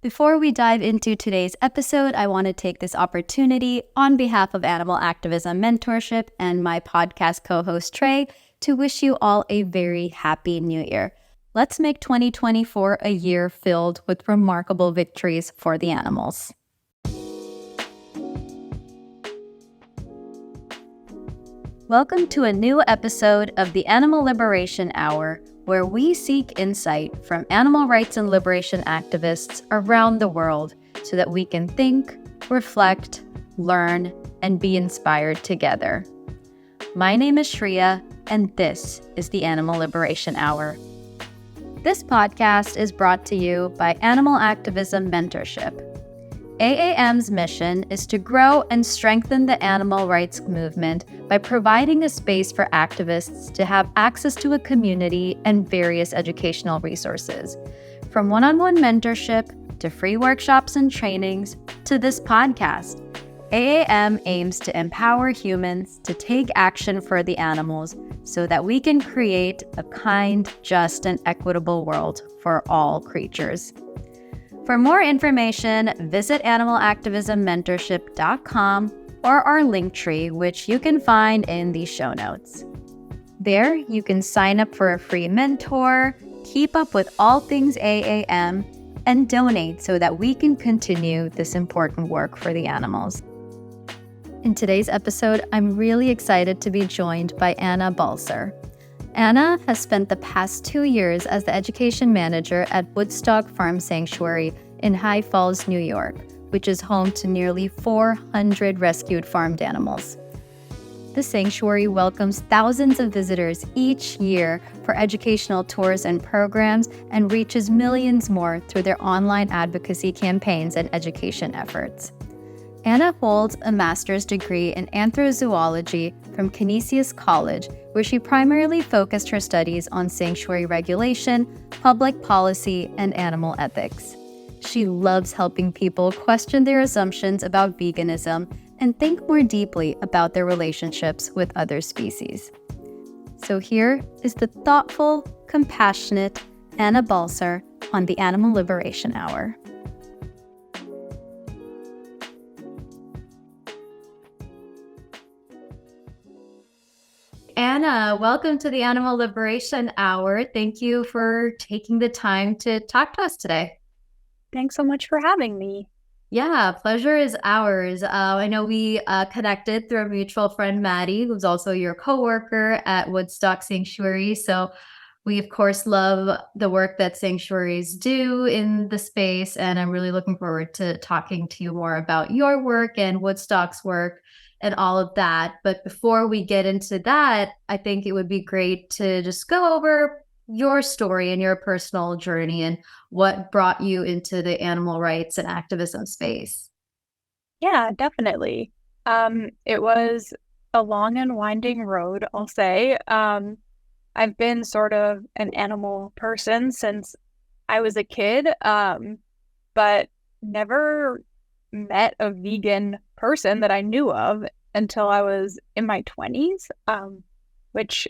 Before we dive into today's episode, I want to take this opportunity on behalf of Animal Activism Mentorship and my podcast co-host Trey to wish you all a very happy new year. Let's make 2024 a year filled with remarkable victories for the animals. Welcome to a new episode of the Animal Liberation Hour, where we seek insight from animal rights and liberation activists around the world so that we can think, reflect, learn, and be inspired together. My name is Shriya, and this is the Animal Liberation Hour. This podcast is brought to you by Animal Activism Mentorship. AAM's mission is to grow and strengthen the animal rights movement by providing a space for activists to have access to a community and various educational resources. From one-on-one mentorship to free workshops and trainings to this podcast, AAM aims to empower humans to take action for the animals so that we can create a kind, just, and equitable world for all creatures. For more information, visit animalactivismmentorship.com or our Linktree, which you can find in the show notes. There, you can sign up for a free mentor, keep up with all things AAM, and donate so that we can continue this important work for the animals. In today's episode, I'm really excited to be joined by Anna Balser. Anna has spent the past 2 years as the education manager at Woodstock Farm Sanctuary in High Falls, New York, which is home to nearly 400 rescued farmed animals. The sanctuary welcomes thousands of visitors each year for educational tours and programs and reaches millions more through their online advocacy campaigns and education efforts. Anna holds a master's degree in anthrozoology from Canisius College, where she primarily focused her studies on sanctuary regulation, public policy, and animal ethics. She loves helping people question their assumptions about veganism and think more deeply about their relationships with other species. So here is the thoughtful, compassionate Anna Balser on the Animal Liberation Hour. Anna, welcome to the Animal Liberation Hour. Thank you for taking the time to talk to us today. Thanks so much for having me. Yeah, pleasure is ours. I know we connected through a mutual friend, Maddie, who's also your coworker at Woodstock Sanctuary. So we, of course, love the work that sanctuaries do in the space. And I'm really looking forward to talking to you more about your work and Woodstock's work and all of that. But before we get into that, I think it would be great to just go over your story and your personal journey and what brought you into the animal rights and activism space. Yeah, definitely. It was a long and winding road, I'll say. I've been sort of an animal person since I was a kid, but never met a vegan person that I knew of until I was in my 20s, which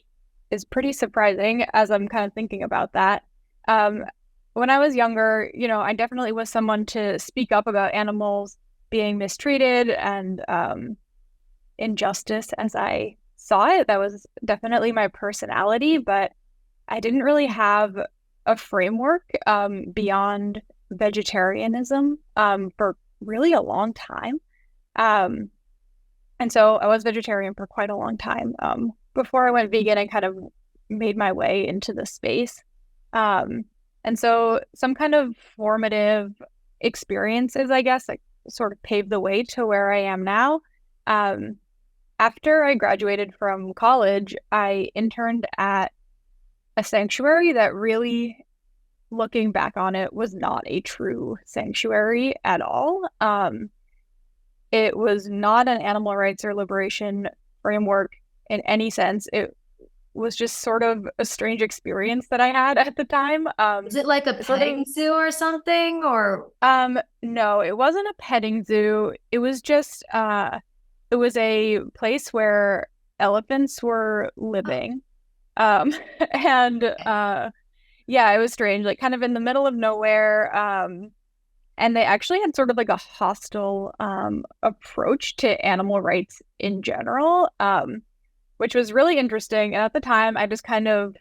is pretty surprising as I'm kind of thinking about that. When I was younger, I definitely was someone to speak up about animals being mistreated and injustice as I saw it. That was definitely my personality, but I didn't really have a framework beyond vegetarianism for really a long time. And so I was vegetarian for quite a long time. Before I went vegan, I kind of made my way into the space. And so some kind of formative experiences, I guess, like sort of paved the way to where I am now. After I graduated from college, I interned at a sanctuary that really, looking back on it, was not a true sanctuary at all. It was not an animal rights or liberation framework in any sense. It was just sort of a strange experience that I had at the time. Is it like a petting zoo or something? Or no, it wasn't a petting zoo. It was just it was a place where elephants were living. And yeah, it was strange, like kind of in the middle of nowhere. And they actually had sort of like a hostile approach to animal rights in general, which was really interesting. And at the time, I just kind of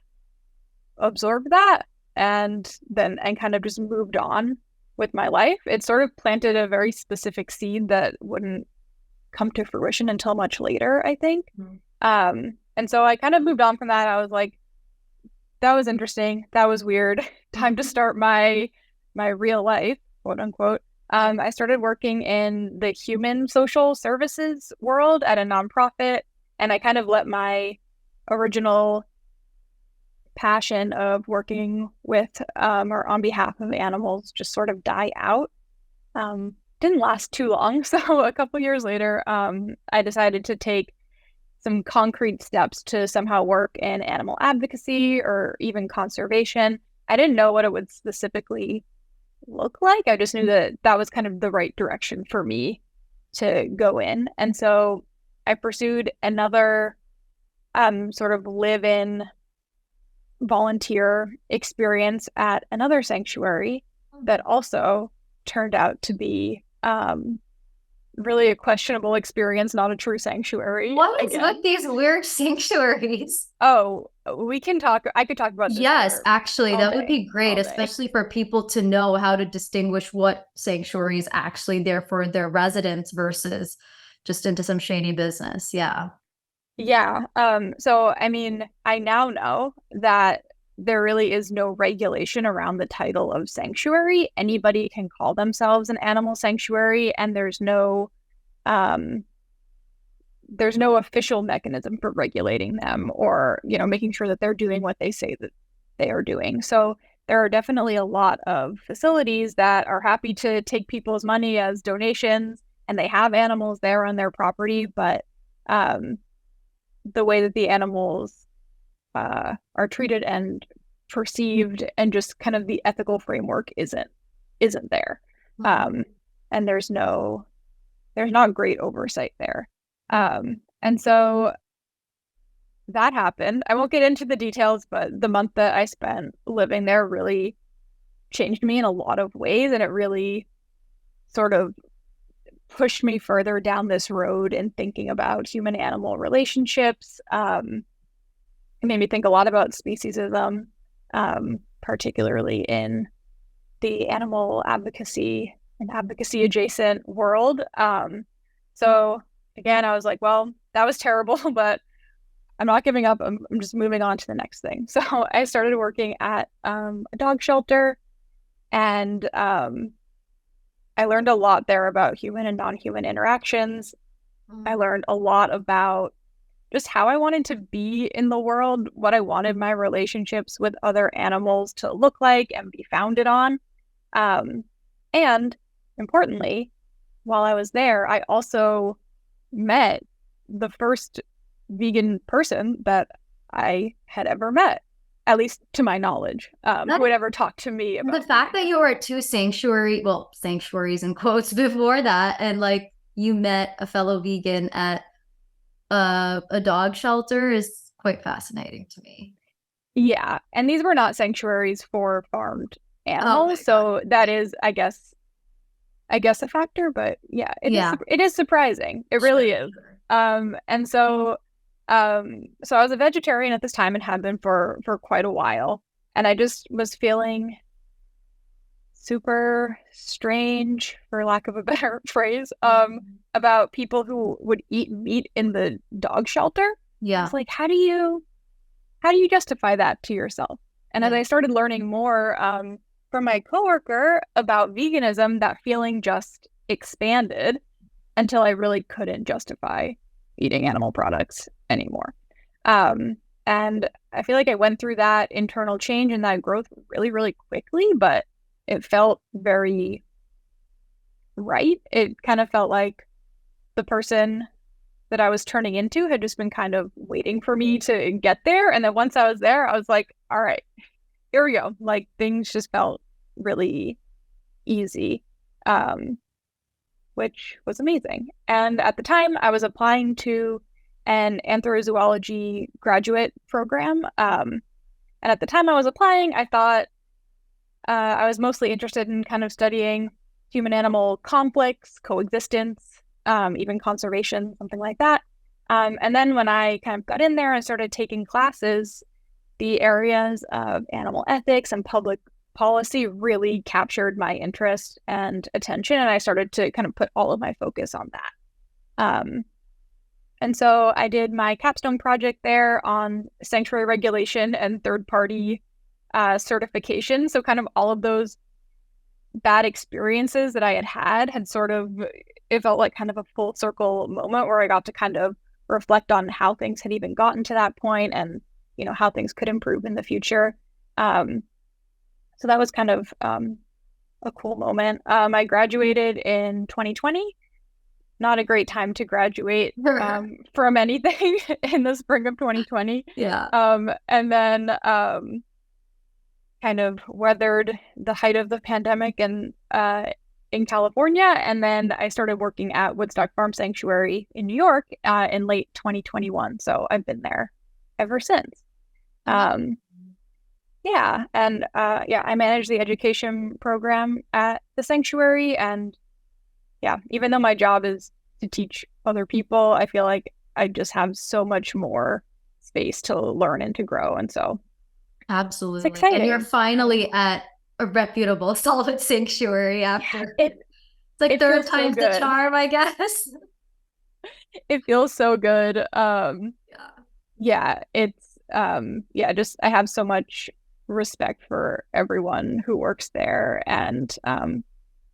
absorbed that and kind of just moved on with my life. It sort of planted a very specific seed that wouldn't come to fruition until much later, I think. And so I kind of moved on from that. I was like, that was interesting. That was weird. Time to start my real life, quote unquote. I started working in the human social services world at a nonprofit, and I kind of let my original passion of working with or on behalf of animals just sort of die out. Didn't last too long. So a couple years later, I decided to take some concrete steps to somehow work in animal advocacy or even conservation. I didn't know what it would specifically look like. I just knew that that was kind of the right direction for me to go in. And so I pursued another sort of live-in volunteer experience at another sanctuary that also turned out to be really a questionable experience, not a true sanctuary. What is with these weird sanctuaries? Oh, I could talk about this. Yes, actually, that would be great, all day. especially for people to know how to distinguish what sanctuary is actually there for their residents versus just into some shady business. Yeah. Yeah. So, I mean, I now know that there really is no regulation around the title of sanctuary. Anybody can call themselves an animal sanctuary, and there's no official mechanism for regulating them or, making sure that they're doing what they say that they are doing. So there are definitely a lot of facilities that are happy to take people's money as donations, and they have animals there on their property, but the way that the animals are treated and perceived and just kind of the ethical framework isn't there. And there's not great oversight there. And so that happened. I won't get into the details, but the month that I spent living there really changed me in a lot of ways, and it really sort of pushed me further down this road in thinking about human-animal relationships. It made me think a lot about speciesism, particularly in the animal advocacy and advocacy adjacent world. So again, I was like, well, that was terrible, but I'm not giving up. I'm just moving on to the next thing. So I started working at a dog shelter, and I learned a lot there about human and non-human interactions. I learned a lot about just how I wanted to be in the world, what I wanted my relationships with other animals to look like and be founded on. And importantly, while I was there, I also met the first vegan person that I had ever met, at least to my knowledge, who would ever talk to me about the fact that you were at two sanctuaries in quotes before that, and like you met a fellow vegan at a dog shelter is quite fascinating to me. Yeah, and these were not sanctuaries for farmed animals, so that is, I guess a factor, but yeah, it is surprising. It really is. And so so I was a vegetarian at this time and had been for quite a while, and I just was feeling super strange, for lack of a better phrase, about people who would eat meat in the dog shelter. Yeah. It's like, how do you justify that to yourself? And as I started learning more from my coworker about veganism, that feeling just expanded until I really couldn't justify eating animal products anymore. And I feel like I went through that internal change and that growth really, really quickly, but it felt very right. It kind of felt like the person that I was turning into had just been kind of waiting for me to get there. And then once I was there, I was like, all right, here we go. Like, things just felt really easy, which was amazing. And at the time, I was applying to an anthrozoology graduate program. And at the time I was applying, I thought I was mostly interested in kind of studying human-animal conflicts, coexistence, even conservation, something like that. And then when I kind of got in there and started taking classes, the areas of animal ethics and public policy really captured my interest and attention, and I started to kind of put all of my focus on that. And so I did my capstone project there on sanctuary regulation and third-party certification. So kind of all of those bad experiences that I had sort of, it felt like kind of a full circle moment where I got to kind of reflect on how things had even gotten to that point and, you know, how things could improve in the future. So that was kind of a cool moment. I graduated in 2020. Not a great time to graduate from anything in the spring of 2020. Yeah. And then kind of weathered the height of the pandemic and in California. And then I started working at Woodstock Farm Sanctuary in New York in late 2021. So I've been there ever since. Yeah. And I manage the education program at the sanctuary. And yeah, even though my job is to teach other people, I feel like I just have so much more space to learn and to grow. And so absolutely. It's exciting. And you're finally at a reputable, solid sanctuary after it's like third time's the charm, I guess. It feels so good. It's just I have so much respect for everyone who works there and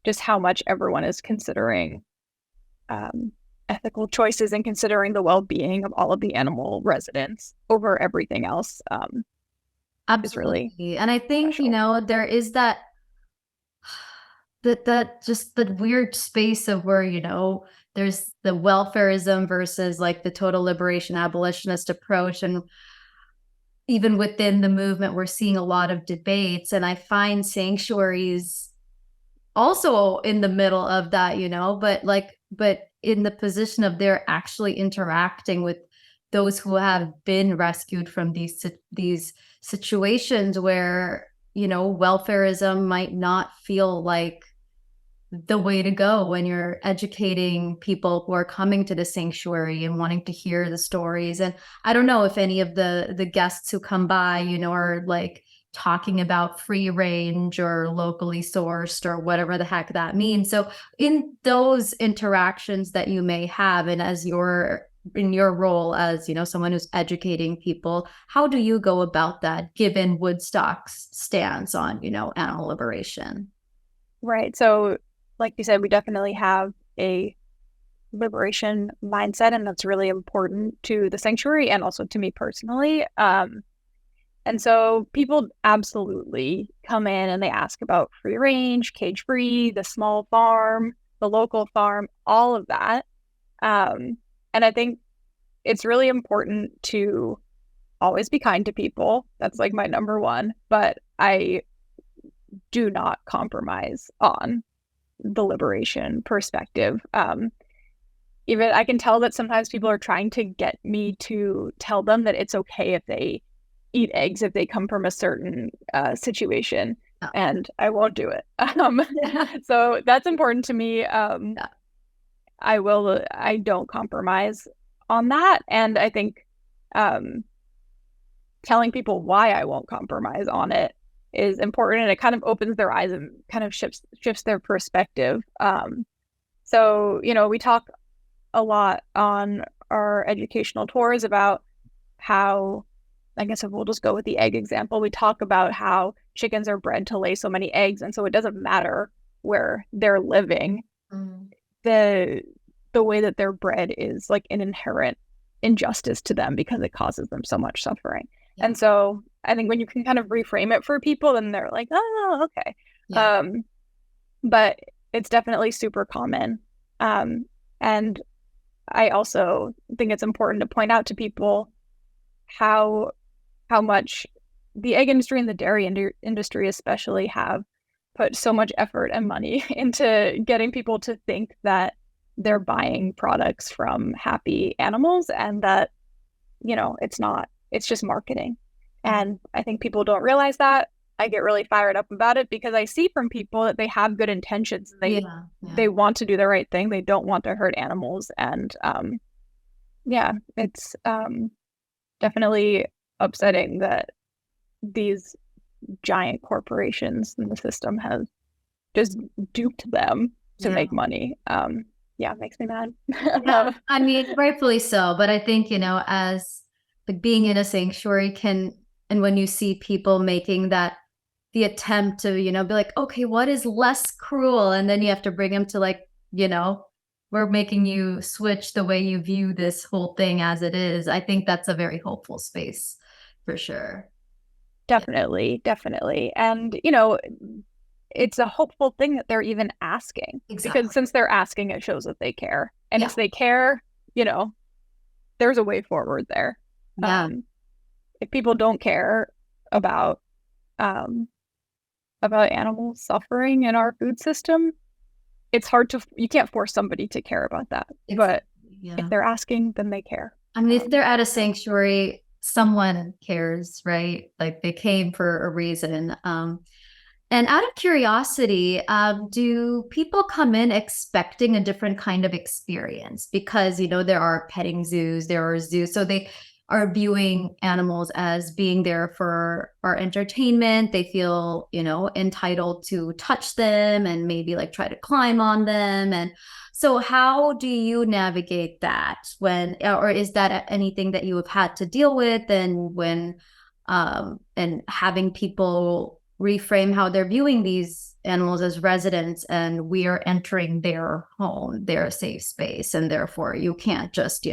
just how much everyone is considering ethical choices and considering the well-being of all of the animal residents over everything else. Absolutely. Really and I think special. You know, there is that just the weird space of where, you know, there's the welfarism versus like the total liberation abolitionist approach. And even within the movement, we're seeing a lot of debates. And I find sanctuaries also in the middle of that, you know, but in the position of they're actually interacting with those who have been rescued from these situations where, you know, welfarism might not feel like the way to go when you're educating people who are coming to the sanctuary and wanting to hear the stories. And I don't know if any of the guests who come by, you know, are like talking about free range or locally sourced or whatever the heck that means. So in those interactions that you may have, and as you're in your role as, you know, someone who's educating people, how do you go about that given Woodstock's stance on, you know, animal liberation? Right. So like you said, we definitely have a liberation mindset, and that's really important to the sanctuary and also to me personally. And so people absolutely come in and they ask about free range, cage free, the small farm, the local farm, all of that. And I think it's really important to always be kind to people. That's like my number one, but I do not compromise on the liberation perspective. Even I can tell that sometimes people are trying to get me to tell them that it's okay if they eat eggs if they come from a certain situation, and I won't do it. So that's important to me. I don't compromise on that, and I think telling people why I won't compromise on it is important, and it kind of opens their eyes and kind of shifts their perspective. So, you know, we talk a lot on our educational tours about how, I guess if we'll just go with the egg example, we talk about how chickens are bred to lay so many eggs, and so it doesn't matter where they're living. The way that they're bred is like an inherent injustice to them because it causes them so much suffering. Yeah. And so I think when you can kind of reframe it for people, then they're like, oh, okay. Yeah. But it's definitely super common. And I also think it's important to point out to people how much the egg industry and the dairy industry especially have put so much effort and money into getting people to think that they're buying products from happy animals, and that, you know, it's not, it's just marketing. And I think people don't realize that. I get really fired up about it because I see from people that they have good intentions. They want to do the right thing. They don't want to hurt animals. And yeah, it's definitely upsetting that these giant corporations in the system have just duped them to make money. Yeah, it makes me mad. Yeah, I mean, rightfully so. But I think, as like being in a sanctuary and when you see people making the attempt to, be like, okay, what is less cruel? And then you have to bring them to like, we're making you switch the way you view this whole thing as it is. I think that's a very hopeful space for sure. Definitely, definitely. And, it's a hopeful thing that they're even asking. Exactly. Because since they're asking, it shows that they care. And Yeah. if they care, there's a way forward there. Yeah. If people don't care about animals suffering in our food system, it's hard you can't force somebody to care about that. But if they're asking, then they care. I mean, if they're at a sanctuary, someone cares, right? Like they came for a reason. And out of curiosity, do people come in expecting a different kind of experience? Because, there are petting zoos, there are zoos. So they are viewing animals as being there for our entertainment. They feel, entitled to touch them and maybe like try to climb on them. And so how do you navigate that or is that anything that you have had to deal with and having people reframe how they're viewing these animals as residents and we are entering their home, their safe space, and therefore you can't just,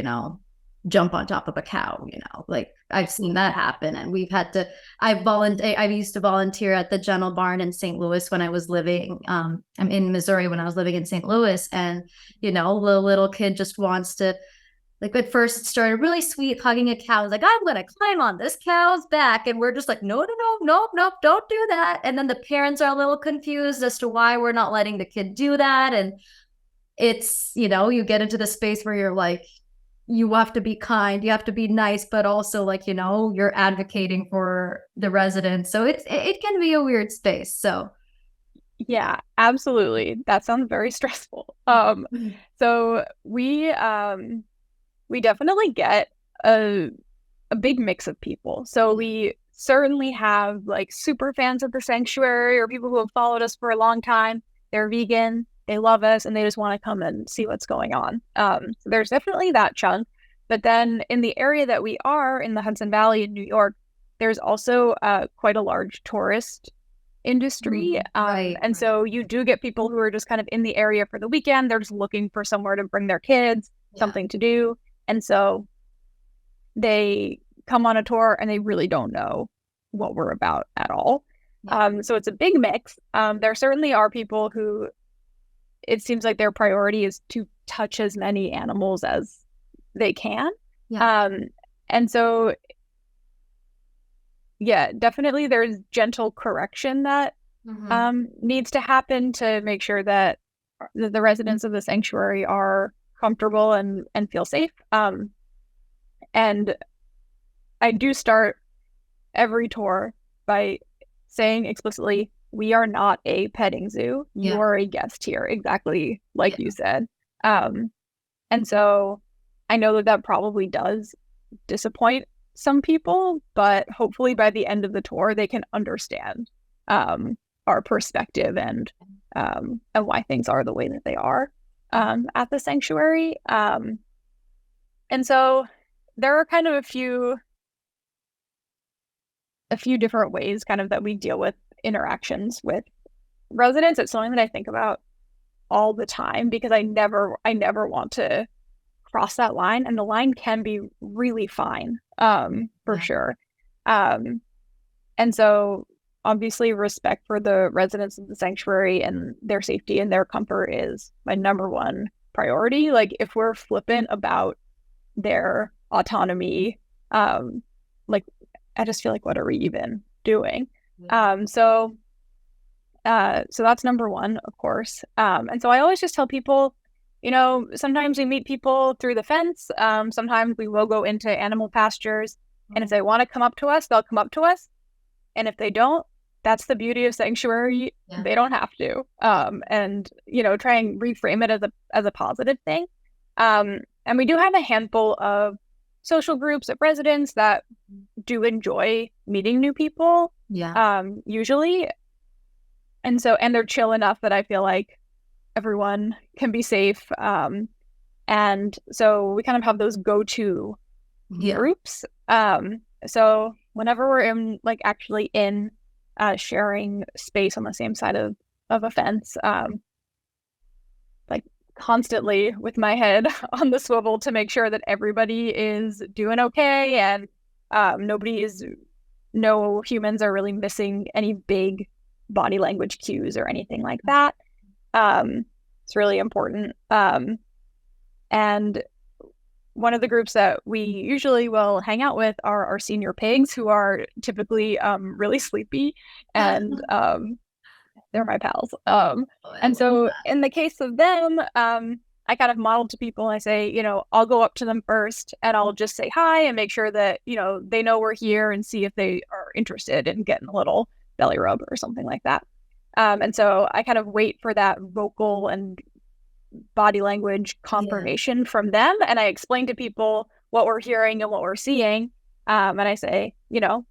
jump on top of a cow, like I've seen that happen. And I used to volunteer at the Gentle Barn in St. Louis when I was living, I'm in Missouri when I was living in St. Louis. And, the little kid just wants to, like at first it started really sweet, hugging a cow. I was like, I'm going to climb on this cow's back. And we're just like, no, don't do that. And then the parents are a little confused as to why we're not letting the kid do that. And it's, you get into the space where you're like, you have to be kind, you have to be nice, but also like, you're advocating for the residents. So it can be a weird space. So yeah, absolutely. That sounds very stressful. So we definitely get a big mix of people. So we certainly have like super fans of the sanctuary or people who have followed us for a long time. They're vegan, they love us, and they just want to come and see what's going on. So there's definitely that chunk. But then in the area that we are in the Hudson Valley in New York, there's also quite a large tourist industry. Right. And so you do get people who are just kind of in the area for the weekend. They're just looking for somewhere to bring their kids, something to do. And so they come on a tour and they really don't know what we're about at all. So it's a big mix. There certainly are people who it seems like their priority is to touch as many animals as they can. And so, yeah, definitely there's gentle correction that needs to happen to make sure that the residents of the sanctuary are comfortable and feel safe. And I do start every tour by saying explicitly, we are not a petting zoo. You are a guest here, exactly like you said. And so I know that probably does disappoint some people, but hopefully by the end of the tour, they can understand our perspective and why things are the way that they are at the sanctuary. And so there are kind of a few different ways kind of that we deal with interactions with residents. It's something that I think about all the time because I never want to cross that line, and the line can be really fine for sure. And so obviously respect for the residents of the sanctuary and their safety and their comfort is my number one priority. Like if we're flippant about their autonomy, like I just feel like, what are we even doing? So that's number one, of course. And so I always just tell people, sometimes we meet people through the fence. Sometimes we will go into animal pastures. And if they want to come up to us, they'll come up to us. And if they don't, that's the beauty of sanctuary. Yeah. They don't have to. And try and reframe it as a positive thing. And we do have a handful of social groups of residents that do enjoy meeting new people. Yeah. Usually. And they're chill enough that I feel like everyone can be safe. And so we kind of have those go-to groups. So whenever we're actually in sharing space on the same side of a fence, like constantly with my head on the swivel to make sure that everybody is doing okay and no humans are really missing any big body language cues or anything like that. It's really important. And one of the groups that we usually will hang out with are our senior pigs, who are typically really sleepy, and they're my pals. And so in the case of them, I kind of model to people and I say, I'll go up to them first and I'll just say hi and make sure that, they know we're here and see if they are interested in getting a little belly rub or something like that. And so I kind of wait for that vocal and body language confirmation from them. And I explain to people what we're hearing and what we're seeing. And I say,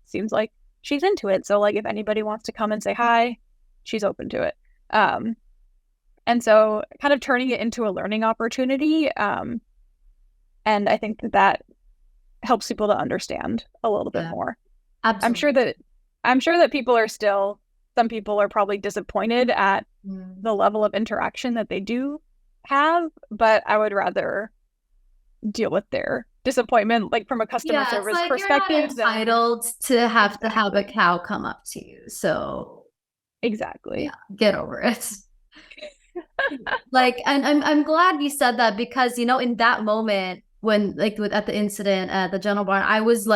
seems like she's into it. So like if anybody wants to come and say hi, she's open to it. And so kind of turning it into a learning opportunity. And I think that helps people to understand a little bit more. Absolutely. I'm sure that some people are probably disappointed at the level of interaction that they do have, but I would rather deal with their disappointment, like from a customer service perspective. You're not entitled to have a cow come up to you. So exactly. Yeah, get over it. And I'm glad you said that, because in that moment when at the incident at the General Barn, I was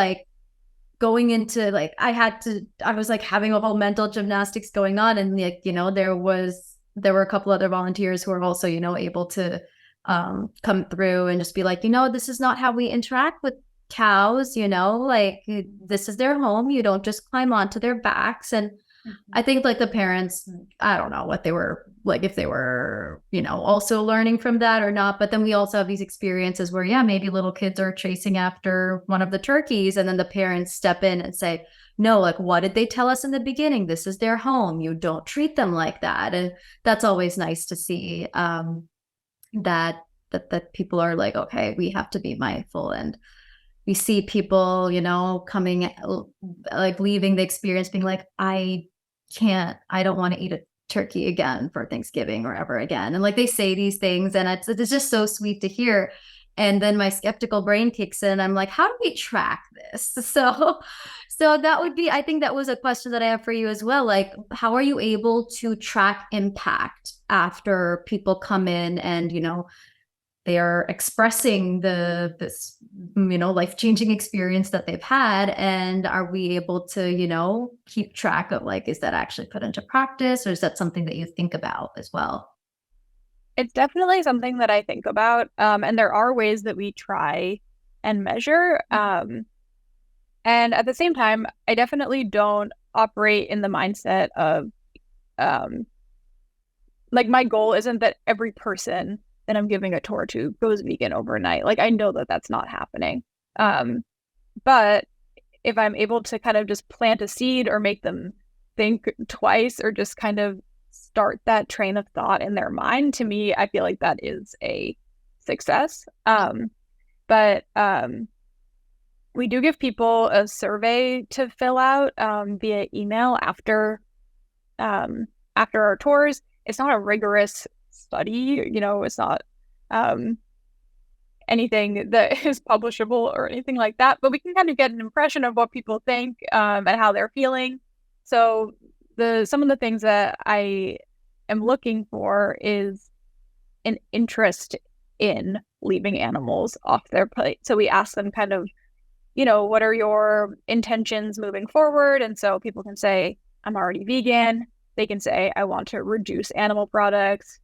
going into I was having a whole mental gymnastics going on, and there were a couple other volunteers who were also able to come through and just be like, this is not how we interact with cows, this is their home, you don't just climb onto their backs. And I think the parents, I don't know what they were if they were also learning from that or not, but then we also have these experiences where maybe little kids are chasing after one of the turkeys, and then the parents step in and say, no, what did they tell us in the beginning? This is their home, you don't treat them like that. And that's always nice to see, that people are okay, we have to be mindful. And we see people coming leaving the experience being I don't want to eat a turkey again for Thanksgiving or ever again. And they say these things, and it's just so sweet to hear. And then my skeptical brain kicks in. I'm like, how do we track this? So that would be, I think that was a question that I have for you as well. How are you able to track impact after people come in and, they are expressing this life-changing experience that they've had, and are we able to keep track of is that actually put into practice, or is that something that you think about as well? It's definitely something that I think about, and there are ways that we try and measure, and at the same time I definitely don't operate in the mindset of my goal isn't that every person that I'm giving a tour to goes vegan overnight. I know that that's not happening. But if I'm able to kind of just plant a seed or make them think twice, or just kind of start that train of thought in their mind, to me, I feel like that is a success. But we do give people a survey to fill out via email after our tours. It's not a rigorous study, it's not anything that is publishable or anything like that, but we can kind of get an impression of what people think and how they're feeling. So some of the things that I am looking for is an interest in leaving animals off their plate. So we ask them kind of, what are your intentions moving forward? And so people can say, I'm already vegan. They can say, I want to reduce animal products,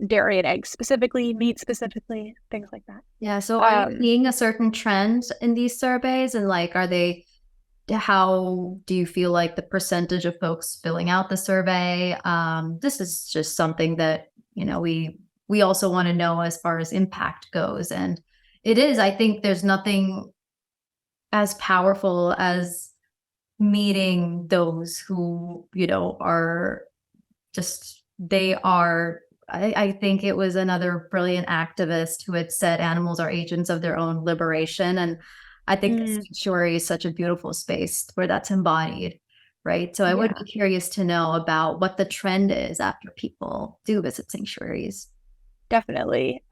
dairy and eggs specifically, meat specifically, things like that. Yeah. So are you seeing a certain trend in these surveys? And are they how do you feel like the percentage of folks filling out the survey? This is just something that, we also want to know as far as impact goes. And it is, I think there's nothing as powerful as meeting those who, are just, they are, I think it was another brilliant activist who had said animals are agents of their own liberation. And I think the sanctuary is such a beautiful space where that's embodied, right? So I would be curious to know about what the trend is after people do visit sanctuaries. Definitely.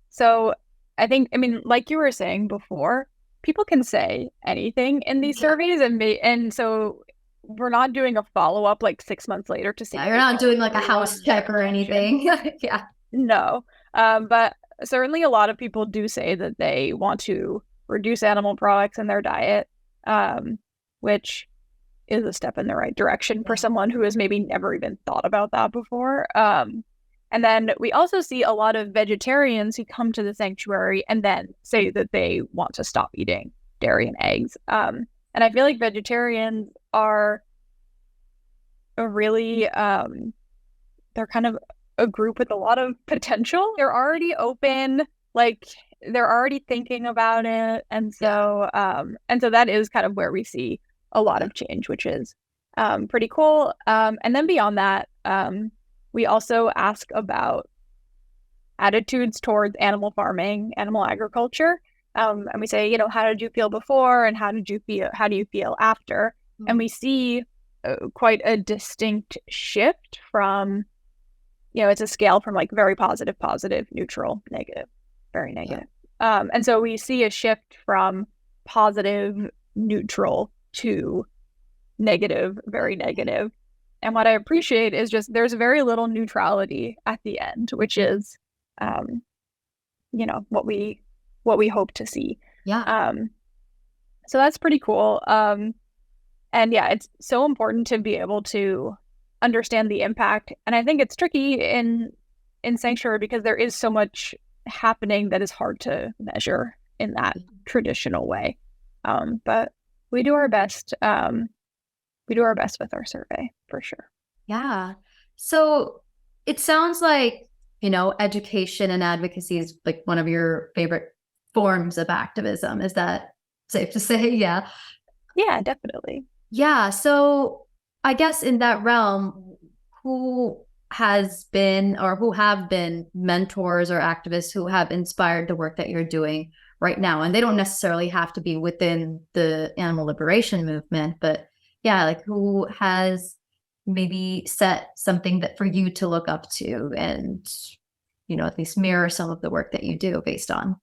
So I think, I mean, like you were saying before, people can say anything in these surveys, and so we're not doing a follow-up like 6 months later to see. Yeah, you're not doing like a house check or anything. Yeah. No. But certainly a lot of people do say that they want to reduce animal products in their diet, which is a step in the right direction for someone who has maybe never even thought about that before. And then we also see a lot of vegetarians who come to the sanctuary and then say that they want to stop eating dairy and eggs. And I feel like vegetarians are a really, they're kind of a group with a lot of potential. They're already open, like they're already thinking about it. And so that is kind of where we see a lot of change, which is pretty cool. And then beyond that, we also ask about attitudes towards animal farming, animal agriculture. And we say, how did you feel before and how do you feel after? Mm-hmm. And we see quite a distinct shift from, it's a scale from like very positive, neutral, negative, very negative. Yeah. And so we see a shift from positive, neutral to negative, very negative. And what I appreciate is just there's very little neutrality at the end, which is, what we hope to see. Yeah. So that's pretty cool. And yeah, it's so important to be able to understand the impact. And I think it's tricky in sanctuary because there is so much happening that is hard to measure in that traditional way. But we do our best. We do our best with our survey for sure. Yeah. So it sounds like, education and advocacy is like one of your favorite forms of activism. Is that safe to say? Yeah. Yeah, definitely. Yeah. So I guess in that realm, who has been or who have been mentors or activists who have inspired the work that you're doing right now? And they don't necessarily have to be within the animal liberation movement, but yeah, like who has maybe set something that for you to look up to and, at least mirror some of the work that you do based on?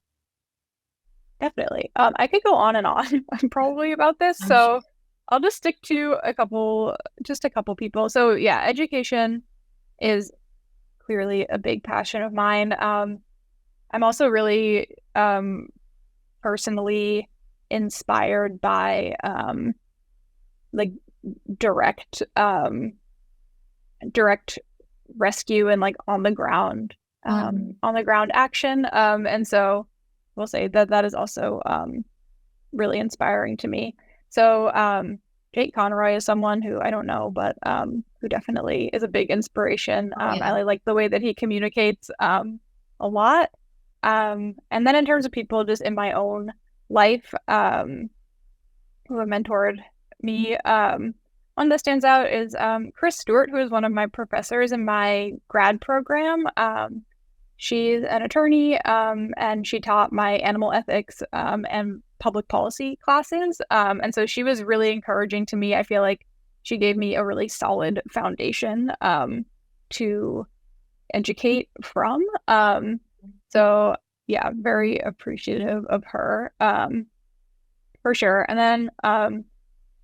Definitely. I could go on and on probably about this. So I'll just stick to a couple people. So yeah, education is clearly a big passion of mine. I'm also really personally inspired by like direct rescue and like on the ground action. And so we'll say that is also really inspiring to me. So Jake Conroy is someone who I don't know, but who definitely is a big inspiration. I like the way that he communicates a lot. And then in terms of people just in my own life who have mentored me, one that stands out is Chris Stewart, who is one of my professors in my grad program. She's an attorney, and she taught my animal ethics and public policy classes. And so she was really encouraging to me. I feel like she gave me a really solid foundation to educate from. So yeah, very appreciative of her for sure. And then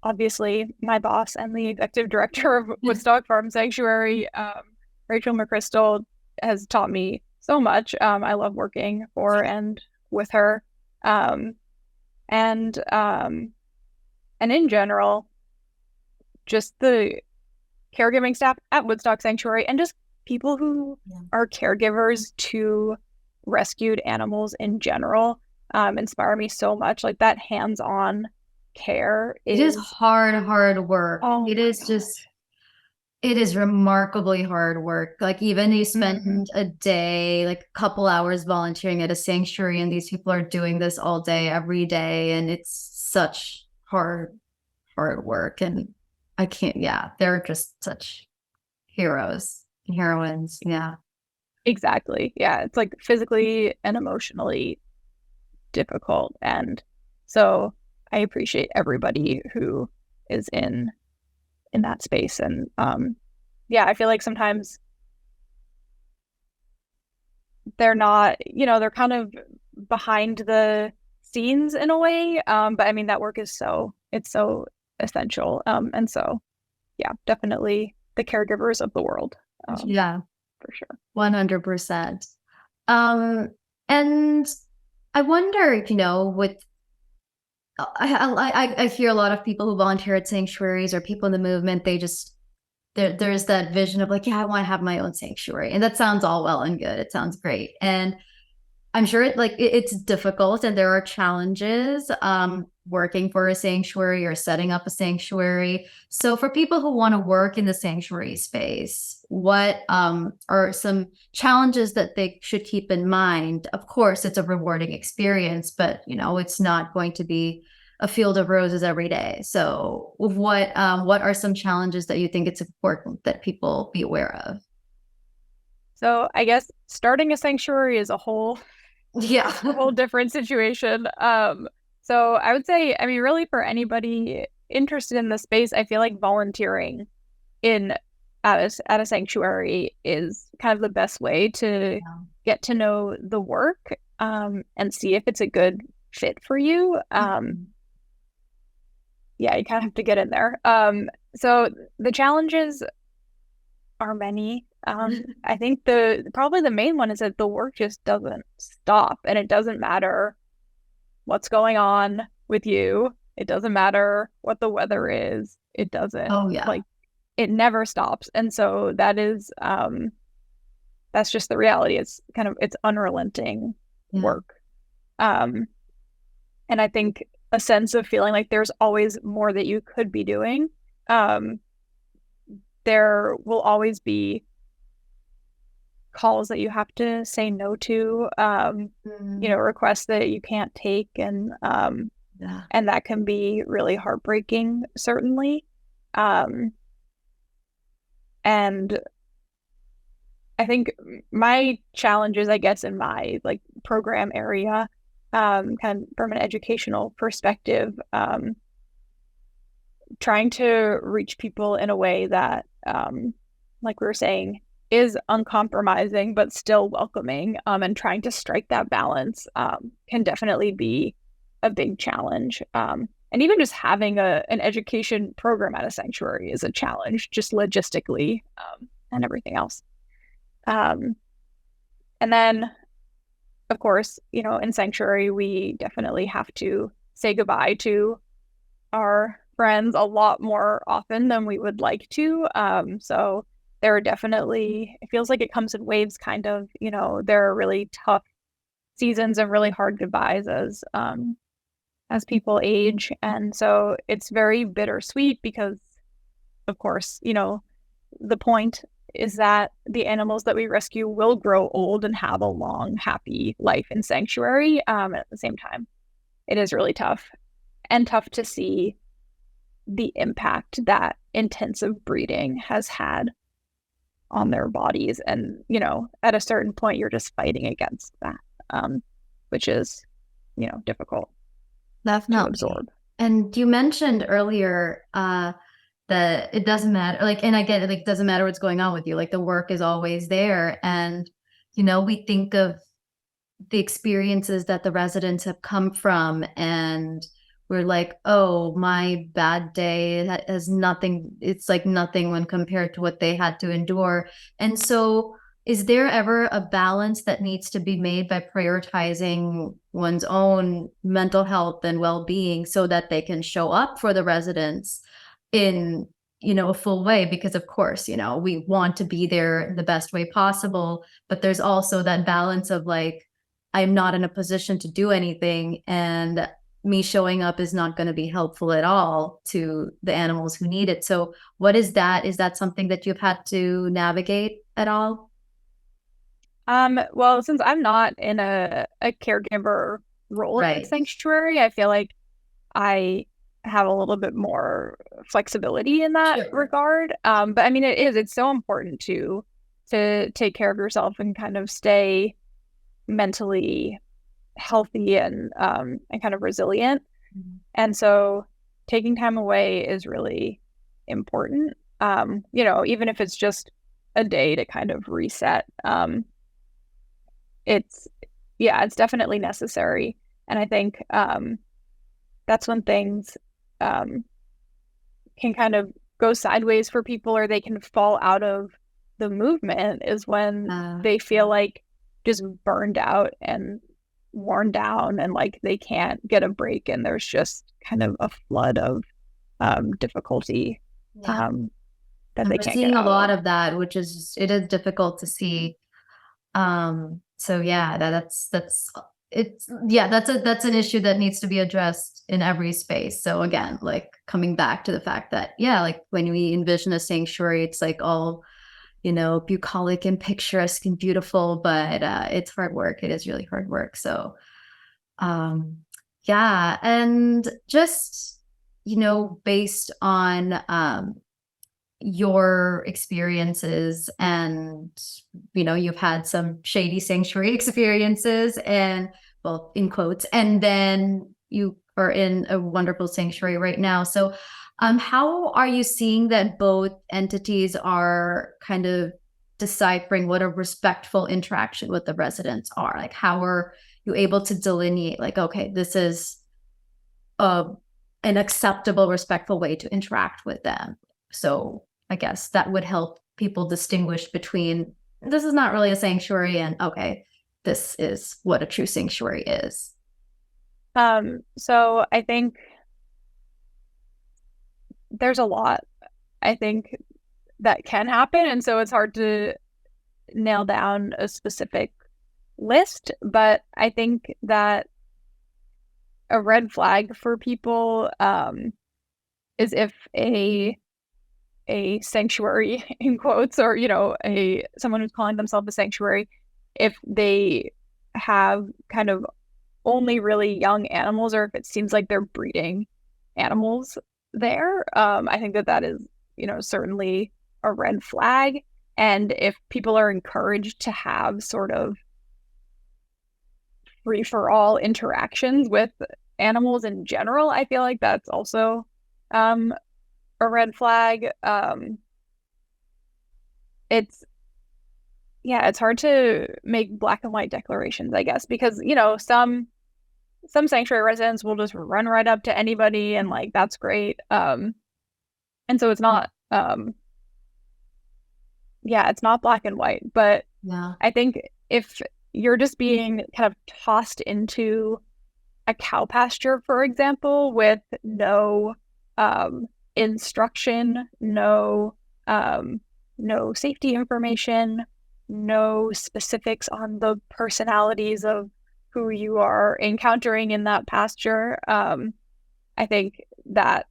obviously my boss and the executive director of Woodstock Farm Sanctuary, Rachel McChrystal, has taught me so much. I love working for and with her. And in general, just the caregiving staff at Woodstock Sanctuary and just people who are caregivers to rescued animals in general inspire me so much. Like that hands-on care It is is hard work. oh It my is God. just, it is remarkably hard work. Like even you spend a day, like a couple hours volunteering at a sanctuary, and these people are doing this all day, every day, and it's such hard work. And I can't, yeah, they're just such heroes and heroines. Yeah. Exactly. Yeah, it's like physically and emotionally difficult. And so I appreciate everybody who is in that space. And yeah, I feel like sometimes they're not, they're kind of behind the scenes in a way. But I mean that work is it's so essential. And so yeah, definitely the caregivers of the world. Yeah. For sure. 100%. Um, and I wonder, with I hear a lot of people who volunteer at sanctuaries or people in the movement, they just there's that vision of like, yeah, I want to have my own sanctuary. And that sounds all well and good. It sounds great. And I'm sure it's difficult and there are challenges working for a sanctuary or setting up a sanctuary. So for people who want to work in the sanctuary space, what are some challenges that they should keep in mind? Of course, it's a rewarding experience, but it's not going to be a field of roses every day. So what are some challenges that you think it's important that people be aware of? So I guess starting a sanctuary is a whole Yeah. a whole different situation. So I would say, I mean, really for anybody interested in the space, I feel like volunteering in at a sanctuary is kind of the best way to get to know the work and see if it's a good fit for you. Yeah, you kind of have to get in there. So the challenges are many. I think probably the main one is that the work just doesn't stop, and it doesn't matter what's going on with you. It doesn't matter what the weather is. It doesn't Oh yeah. like it never stops. And so that's just the reality. It's unrelenting Yeah. work. Um, and I think a sense of feeling like there's always more that you could be doing. There will always be calls that you have to say no to, requests that you can't take, and Yeah. and that can be really heartbreaking, certainly. And I think my challenges, I guess, in my like program area, kind of from an educational perspective, trying to reach people in a way that, like we were saying, is uncompromising but still welcoming, and trying to strike that balance can definitely be a big challenge. And even just having an education program at a sanctuary is a challenge, just logistically, and everything else. And then, of course, in sanctuary, we definitely have to say goodbye to our friends a lot more often than we would like to. So there are definitely, it feels like it comes in waves, kind of, there are really tough seasons and really hard goodbyes as people age. And so it's very bittersweet because, of course, the point is that the animals that we rescue will grow old and have a long, happy life in sanctuary. At the same time, it is really tough to see the impact that intensive breeding has had on their bodies. And, at a certain point, you're just fighting against that, which is, difficult to absorb. And you mentioned earlier that it doesn't matter, like, and I get it, like, it doesn't matter what's going on with you, like the work is always there. And, we think of the experiences that the residents have come from, and we're like, oh, my bad day has nothing, it's like nothing when compared to what they had to endure. And so is there ever a balance that needs to be made by prioritizing one's own mental health and well-being so that they can show up for the residents in a full way? Because of course, we want to be there in the best way possible, but there's also that balance of like, I'm not in a position to do anything, and me showing up is not going to be helpful at all to the animals who need it. So what is that? Is that something that you've had to navigate at all? Well, since I'm not in a caregiver role at Right. Sanctuary, I feel like I have a little bit more flexibility in that Sure. regard. But I mean, it's so important to take care of yourself and kind of stay mentally healthy and kind of resilient. Mhm. And so taking time away is really important. Even if it's just a day to kind of reset. It's yeah, it's definitely necessary. And I think that's when things um, can kind of go sideways for people or they can fall out of the movement is when they feel like just burned out and worn down and like they can't get a break and there's just kind of a flood of difficulty Yeah. um, that And they we're can't get seeing a out lot of. of that, which is it is difficult to see. So yeah, that's it's yeah, that's an issue that needs to be addressed in every space. So again, like coming back to the fact that yeah, like when we envision a sanctuary, it's like all, bucolic and picturesque and beautiful, but it's hard work. It is really hard work. So um yeah, and just based on your experiences, and you've had some shady sanctuary experiences, and well, in quotes, and then you are in a wonderful sanctuary right now. So how are you seeing that both entities are kind of deciphering what a respectful interaction with the residents are? Like, how are you able to delineate, like, okay, this is a an acceptable, respectful way to interact with them? So I guess that would help people distinguish between this is not really a sanctuary and okay, this is what a true sanctuary is. So I think there's a lot I think that can happen, and so it's hard to nail down a specific list, but I think that a red flag for people is if a sanctuary in quotes or a someone who's calling themselves a sanctuary if they have kind of only really young animals or if it seems like they're breeding animals there. I think that is certainly a red flag. And if people are encouraged to have sort of free for all interactions with animals in general, I feel like that's also um, a red flag. It's yeah, it's hard to make black and white declarations, I guess, because some sanctuary residents will just run right up to anybody and like that's great. And so it's not yeah, it's not black and white, but Yeah. I think if you're just being kind of tossed into a cow pasture, for example, with no instruction, um, no safety information, no specifics on the personalities of who you are encountering in that pasture. I think that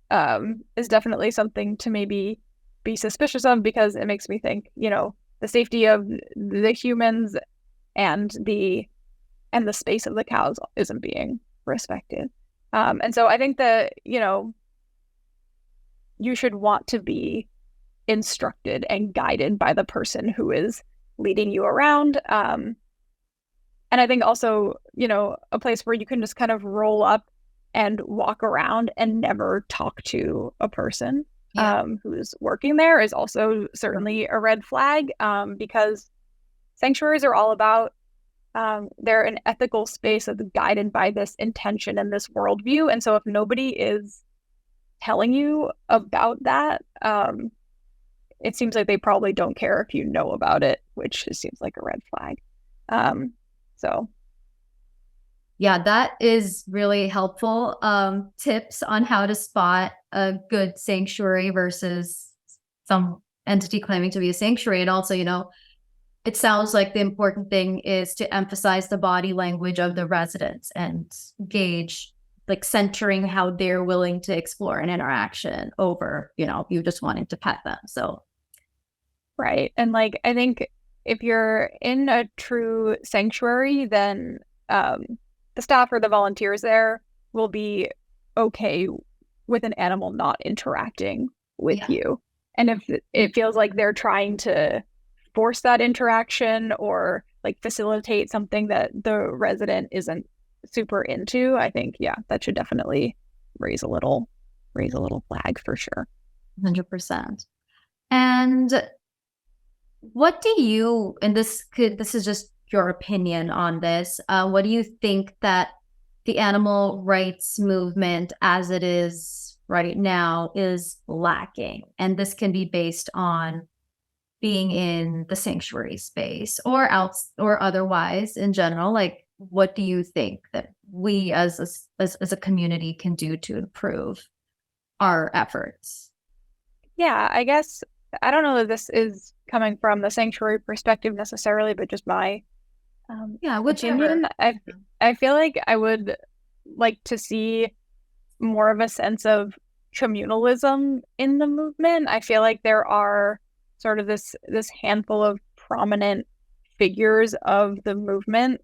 is definitely something to maybe be suspicious of because it makes me think, the safety of the humans and the space of the cows isn't being respected. And so I think that, you should want to be instructed and guided by the person who is leading you around. And I think also, a place where you can just kind of roll up and walk around and never talk to a person Yeah. who's working there is also certainly a red flag because sanctuaries are all about they're an ethical space that's guided by this intention and this worldview. And so if nobody is telling you about that, it seems like they probably don't care if you know about it, which seems like a red flag. Um, so Yeah, that is really helpful. Tips on how to spot a good sanctuary versus some entity claiming to be a sanctuary. And also, it sounds like the important thing is to emphasize the body language of the residents and gauge like centering how they're willing to explore an interaction over, you just wanting to pet them. So Right. And like, I think if you're in a true sanctuary, then the staff or the volunteers there will be okay with an animal not interacting with yeah. you. And if it feels like they're trying to force that interaction or like facilitate something that the resident isn't super into, I think, yeah, that should definitely raise a little flag for sure. 100%. And what do you, and this is just your opinion on this, what do you think that the animal rights movement as it is right now is lacking? And this can be based on being in the sanctuary space or else or otherwise in general. Like, what do you think that we as a community can do to improve our efforts? Yeah, I guess I don't know that this is coming from the sanctuary perspective necessarily, but just my Yeah, whichever. opinion. I feel like I would like to see more of a sense of communalism in the movement. I feel like there are sort of this handful of prominent figures of the movement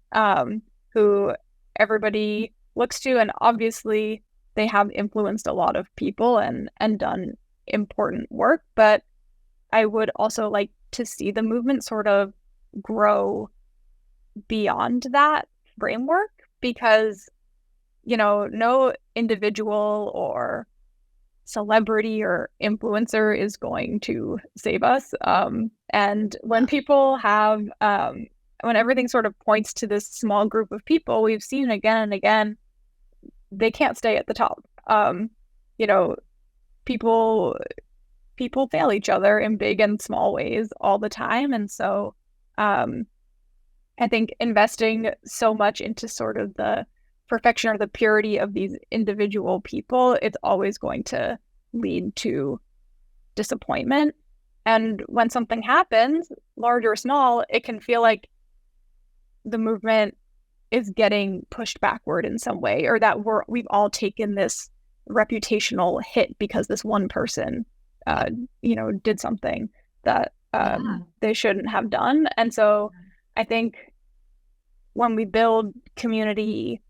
who everybody looks to, and obviously they have influenced a lot of people and done important work. But I would also like to see the movement sort of grow beyond that framework because no individual or celebrity or influencer is going to save us. And when people have, when everything sort of points to this small group of people, we've seen again and again, they can't stay at the top. You know, people fail each other in big and small ways all the time, and so I think investing so much into sort of the perfection or the purity of these individual people, it's always going to lead to disappointment. And when something happens, large or small, it can feel like the movement is getting pushed backward in some way, or that we've all taken this reputational hit because this one person, did something that they shouldn't have done. And so I think when we build community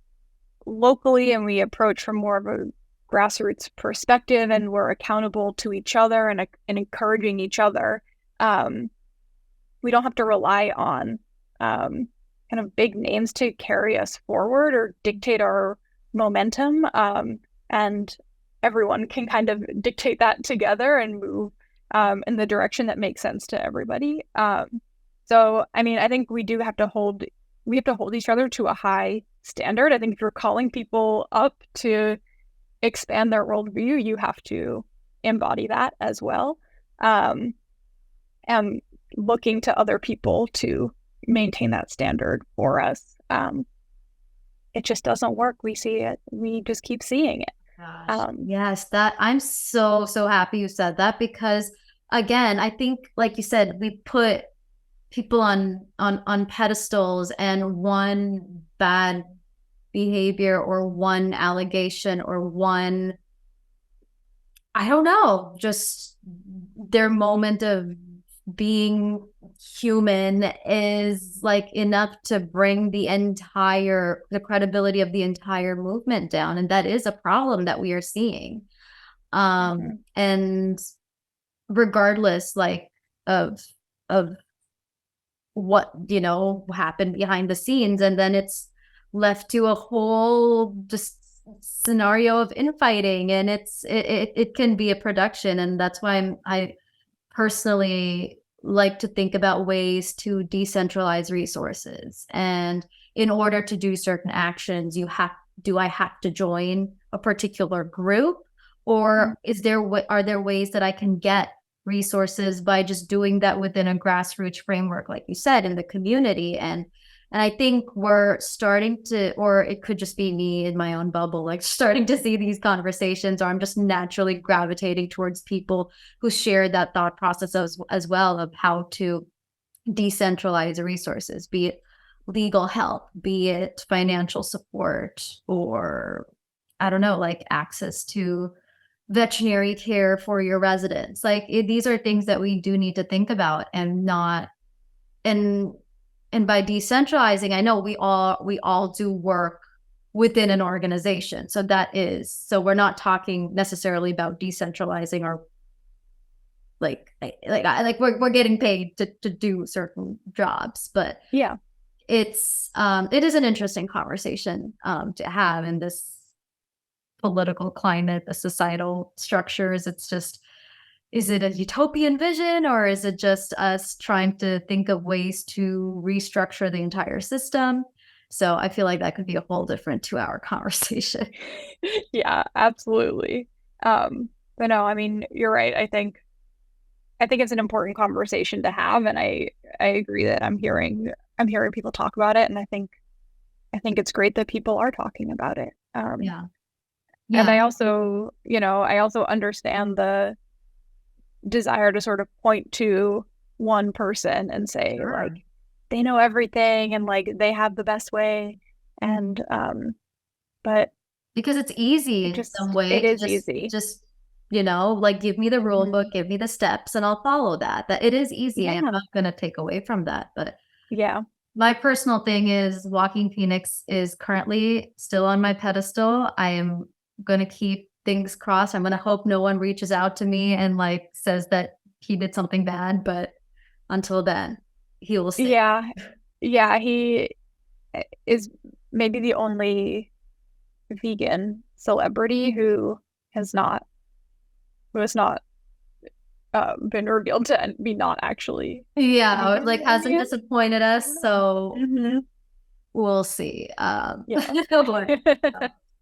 locally and we approach from more of a grassroots perspective and we're accountable to each other and encouraging each other, we don't have to rely on kind of big names to carry us forward or dictate our momentum. And everyone can kind of dictate that together and move in the direction that makes sense to everybody. So, I mean, I think we have to hold each other to a high standard. I think if you're calling people up to expand their worldview, you have to embody that as well. And looking to other people to maintain that standard for us. It just doesn't work. We see it. We just keep seeing it. Yes, that I'm so happy you said that, because again, I think like you said, we put people on pedestals, and one bad behavior or one allegation or one, I don't know, just their moment of being human is like enough to bring the credibility of the entire movement down. And that is a problem that we are seeing. And regardless like of what happened behind the scenes, and then it's left to a whole just scenario of infighting, and it can be a production. And that's why I personally like to think about ways to decentralize resources. And in order to do certain actions, do I have to join a particular group, or are there ways that I can get resources by just doing that within a grassroots framework, like you said, in the community? And I think we're starting to, or it could just be me in my own bubble, like starting to see these conversations, or I'm just naturally gravitating towards people who share that thought process as well, of how to decentralize resources, be it legal help, be it financial support, or I don't know, like access to veterinary care for your residents. Like these are things that we do need to think about, and not, and by decentralizing, I know we all do work within an organization. So we're not talking necessarily about decentralizing our we're getting paid to do certain jobs, but Yeah. it is an interesting conversation to have in this political climate, the societal structures. It's just, is it a utopian vision, or is it just us trying to think of ways to restructure the entire system? So I feel like that could be a whole different 2-hour conversation. Yeah, absolutely. But no, I mean, you're right. I think it's an important conversation to have, and I agree that I'm hearing people talk about it, and I think it's great that people are talking about it. Yeah. And I Yeah. also, I also understand the desire to sort of point to one person and say, Sure. like, they know everything and like they have the best way. And but Because it's easy it in some just way it to is easy. like give me the rule book, Mhm. give me the steps, and I'll follow that. That it is easy. I am Yeah. not going to take away from that. But Yeah. my personal thing is Walking Phoenix is currently still on my pedestal. I am going to keep things crossed. I'm going to hope no one reaches out to me and like says that he did something bad. But until then, he will stay. Yeah. Yeah, he is maybe the only vegan celebrity who has not been revealed to be not actually Yeah, vegan. like hasn't disappointed us. So Mm-hmm. we'll see. Yeah. Oh boy.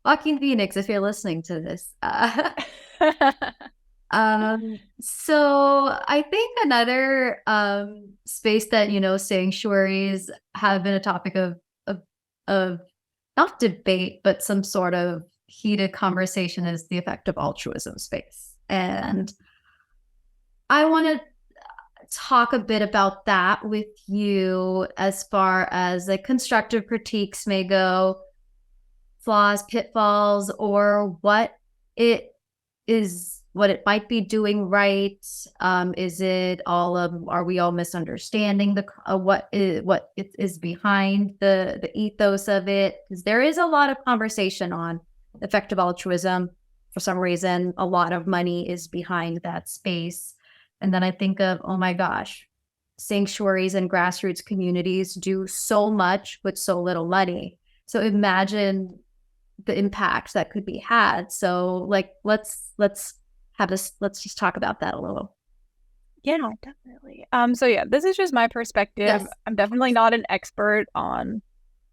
Joaquin Phoenix, if you're listening to this. So I think another space that, sanctuaries have been a topic of not debate, but some sort of heated conversation is the effective altruism space. And I want to talk a bit about that with you as far as like constructive critiques may go, flaws, pitfalls, or what it might be doing right. Is it all of, are we all misunderstanding what is behind the ethos of it? Because there is a lot of conversation on effective altruism. For some reason, a lot of money is behind that space. And then I think of, oh my gosh, sanctuaries and grassroots communities do so much with so little money. So imagine the impact that could be had. So like let's just talk about that a little. Yeah, definitely. So yeah, this is just my perspective. Yes. I'm definitely not an expert on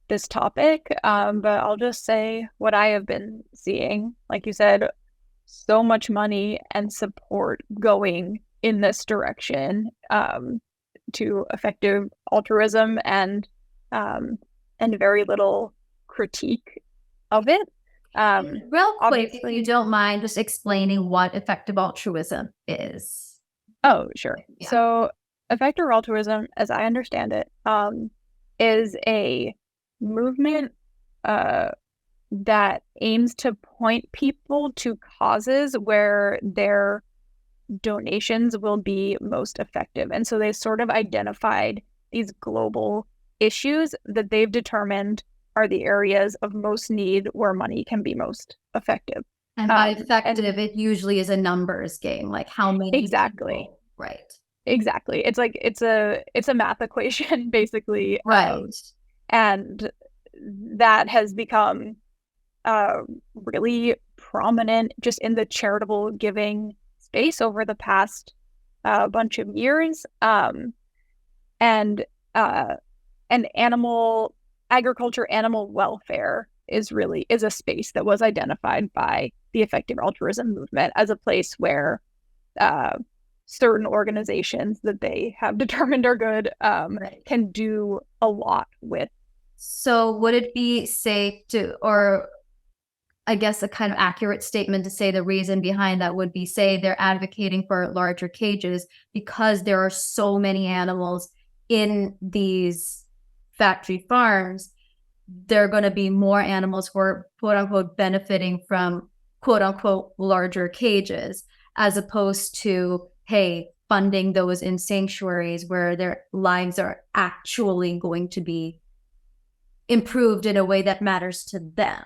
this topic, but I'll just say what I have been seeing. Like you said, so much money and support going in this direction, to effective altruism, and very little critique of it. Real quick, if you Obviously, don't mind just explaining what effective altruism is. oh, sure. Yeah. So, effective altruism, as I understand it, is a movement uh, that aims to point people to causes where their donations will be most effective. And so they sort of identified these global issues that they've determined are the areas of most need where money can be most effective. And by And effective, it usually is a numbers game, like how many exactly, people, right? exactly. It's like it's a math equation basically, Right. and that has become uh, really prominent just in the charitable giving space over the past bunch of years. And uh, and animal agriculture, animal welfare is a space that was identified by the effective altruism movement as a place where uh, certain organizations that they have determined are good Right. can do a lot with. So would it be safe to, or I guess a kind of accurate statement to say the reason behind that would be, say they're advocating for larger cages because there are so many animals in these factory farms, there are going to be more animals who are quote unquote benefiting from quote unquote larger cages, as opposed to, hey, funding those in sanctuaries where their lives are actually going to be improved in a way that matters to them,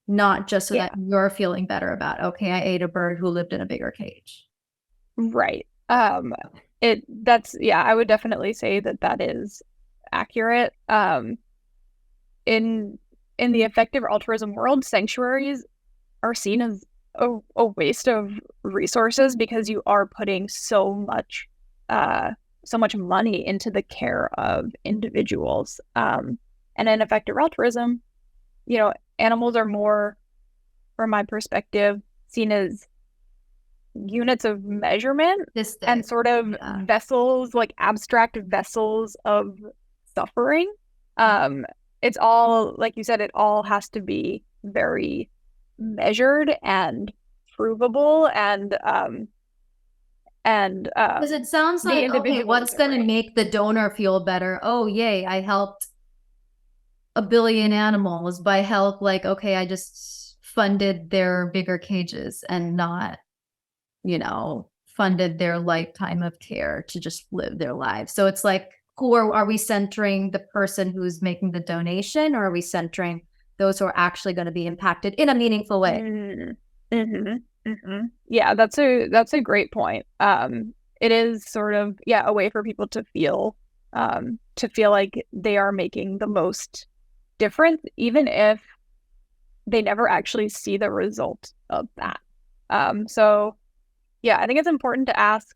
not just so that you're feeling better about, okay, I ate a bird who lived in a bigger cage. Right. I would definitely say that that is accurate. In the effective altruism world, sanctuaries are seen as a waste of resources because you are putting so much money into the care of individuals. And in effective altruism, animals are more, from my perspective, seen as units of measurement and sort of vessels, like abstract vessels of suffering. It's all, like you said, it all has to be very measured and provable, and because it sounds like, okay, what's going to make the donor feel better? Oh, yay, I helped 1 billion animals by help, like, okay, I just funded their bigger cages and not, funded their lifetime of care to just live their lives. So it's like, who are we centering the person who's making the donation, or are we centering those who are actually going to be impacted in a meaningful way? Yeah, that's a great point. It is sort of, a way for people to feel like they are making the most difference, even if they never actually see the result of that. So yeah, I think it's important to ask,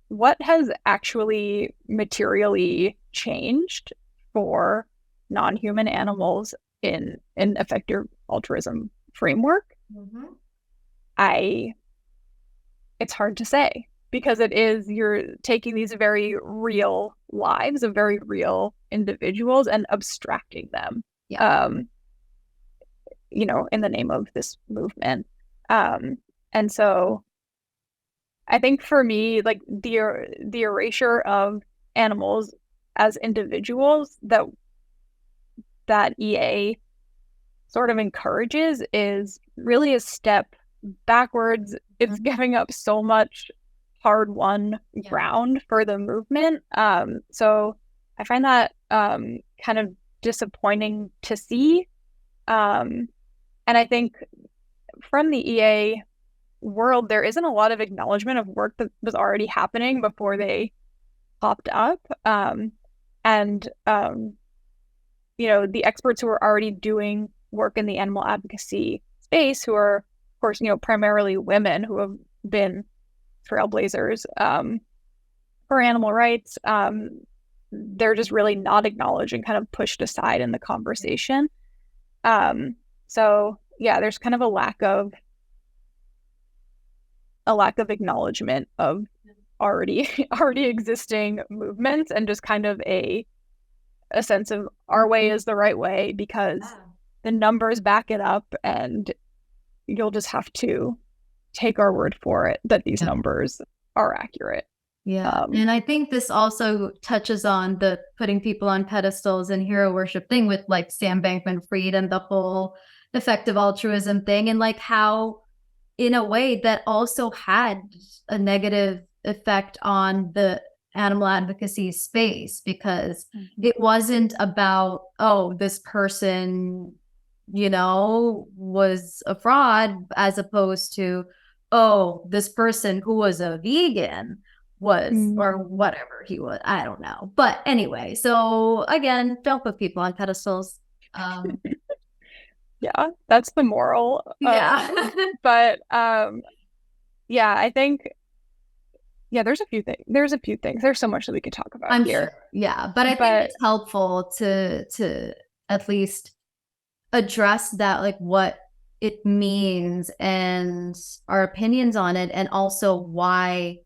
what has actually materially changed for non-human animals in an effective altruism framework? It's hard to say, because you're taking these very real lives of very real individuals and abstracting them, in the name of this movement. And so I think for me, like the erasure of animals as individuals that EA sort of encourages is really a step backwards. It's giving up so much hard-won ground for the movement. So I find that kind of disappointing to see. And I think from the EA world, there isn't a lot of acknowledgement of work that was already happening before they popped up. The experts who are already doing work in the animal advocacy space, who are, of course, primarily women who have been trailblazers for animal rights, they're just really not acknowledged and kind of pushed aside in the conversation. So yeah, there's kind of a lack of acknowledgement of already existing movements, and just kind of a sense of our way is the right way because the numbers back it up, and you'll just have to take our word for it that these numbers are accurate. And I think this also touches on the putting people on pedestals and hero worship thing with like Sam Bankman-Fried and the whole effective altruism thing, and like how in a way that also had a negative effect on the animal advocacy space, because it wasn't about, oh, this person, was a fraud, as opposed to, oh, this person who was a vegan was, or whatever he was, I don't know. But anyway, so again, don't put people on pedestals. Yeah, that's the moral. But I think there's a few things. There's so much that we could talk about here. Sure. Yeah, but I think it's helpful to at least address that, like what it means and our opinions on it, and also why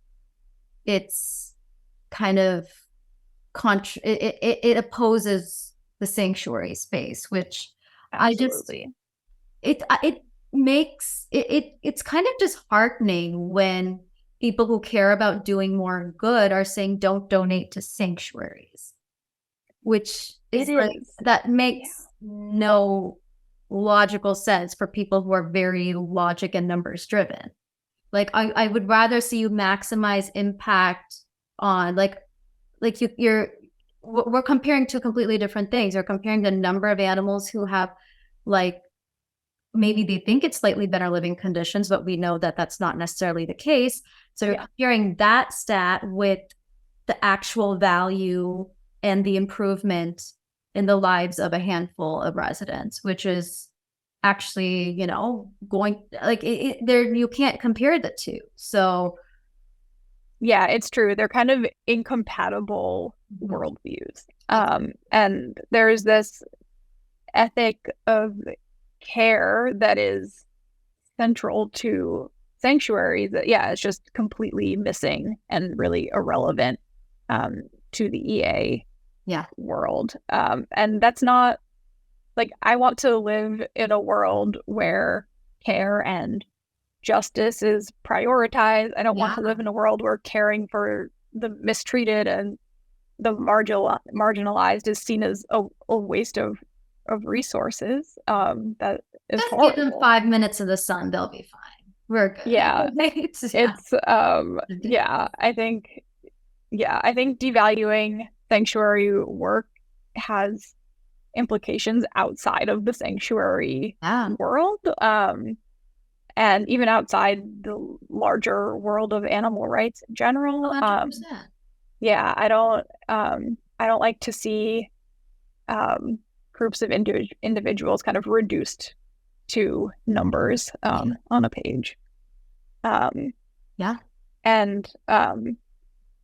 it's kind of it opposes the sanctuary space, which Absolutely. it's kind of disheartening when people who care about doing more good are saying don't donate to sanctuaries, which is It like, is. that makes no logical sense for people who are very logic and numbers driven. Like I would rather see you maximize impact on you're we're comparing two completely different things. You're comparing the number of animals who have like maybe they think it's slightly better living conditions, but we know that that's not necessarily the case. So you're comparing that stat with the actual value and the improvement in the lives of a handful of residents, which is actually, going like there, you can't compare the two. So yeah, it's true. They're kind of incompatible worldviews. And there's this ethic of care that is central to sanctuaries that, it's just completely missing and really irrelevant to the EA world. And that's not like, I want to live in a world where care and justice is prioritized. I don't want to live in a world where caring for the mistreated and the marginalized is seen as a waste of resources. That is just horrible. give them 5 minutes in the sun, they'll be fine. We're good. Yeah. It's I think devaluing sanctuary work has implications outside of the sanctuary world, and even outside the larger world of animal rights in general. 100%. I don't like to see groups of individuals kind of reduced to numbers on a page. And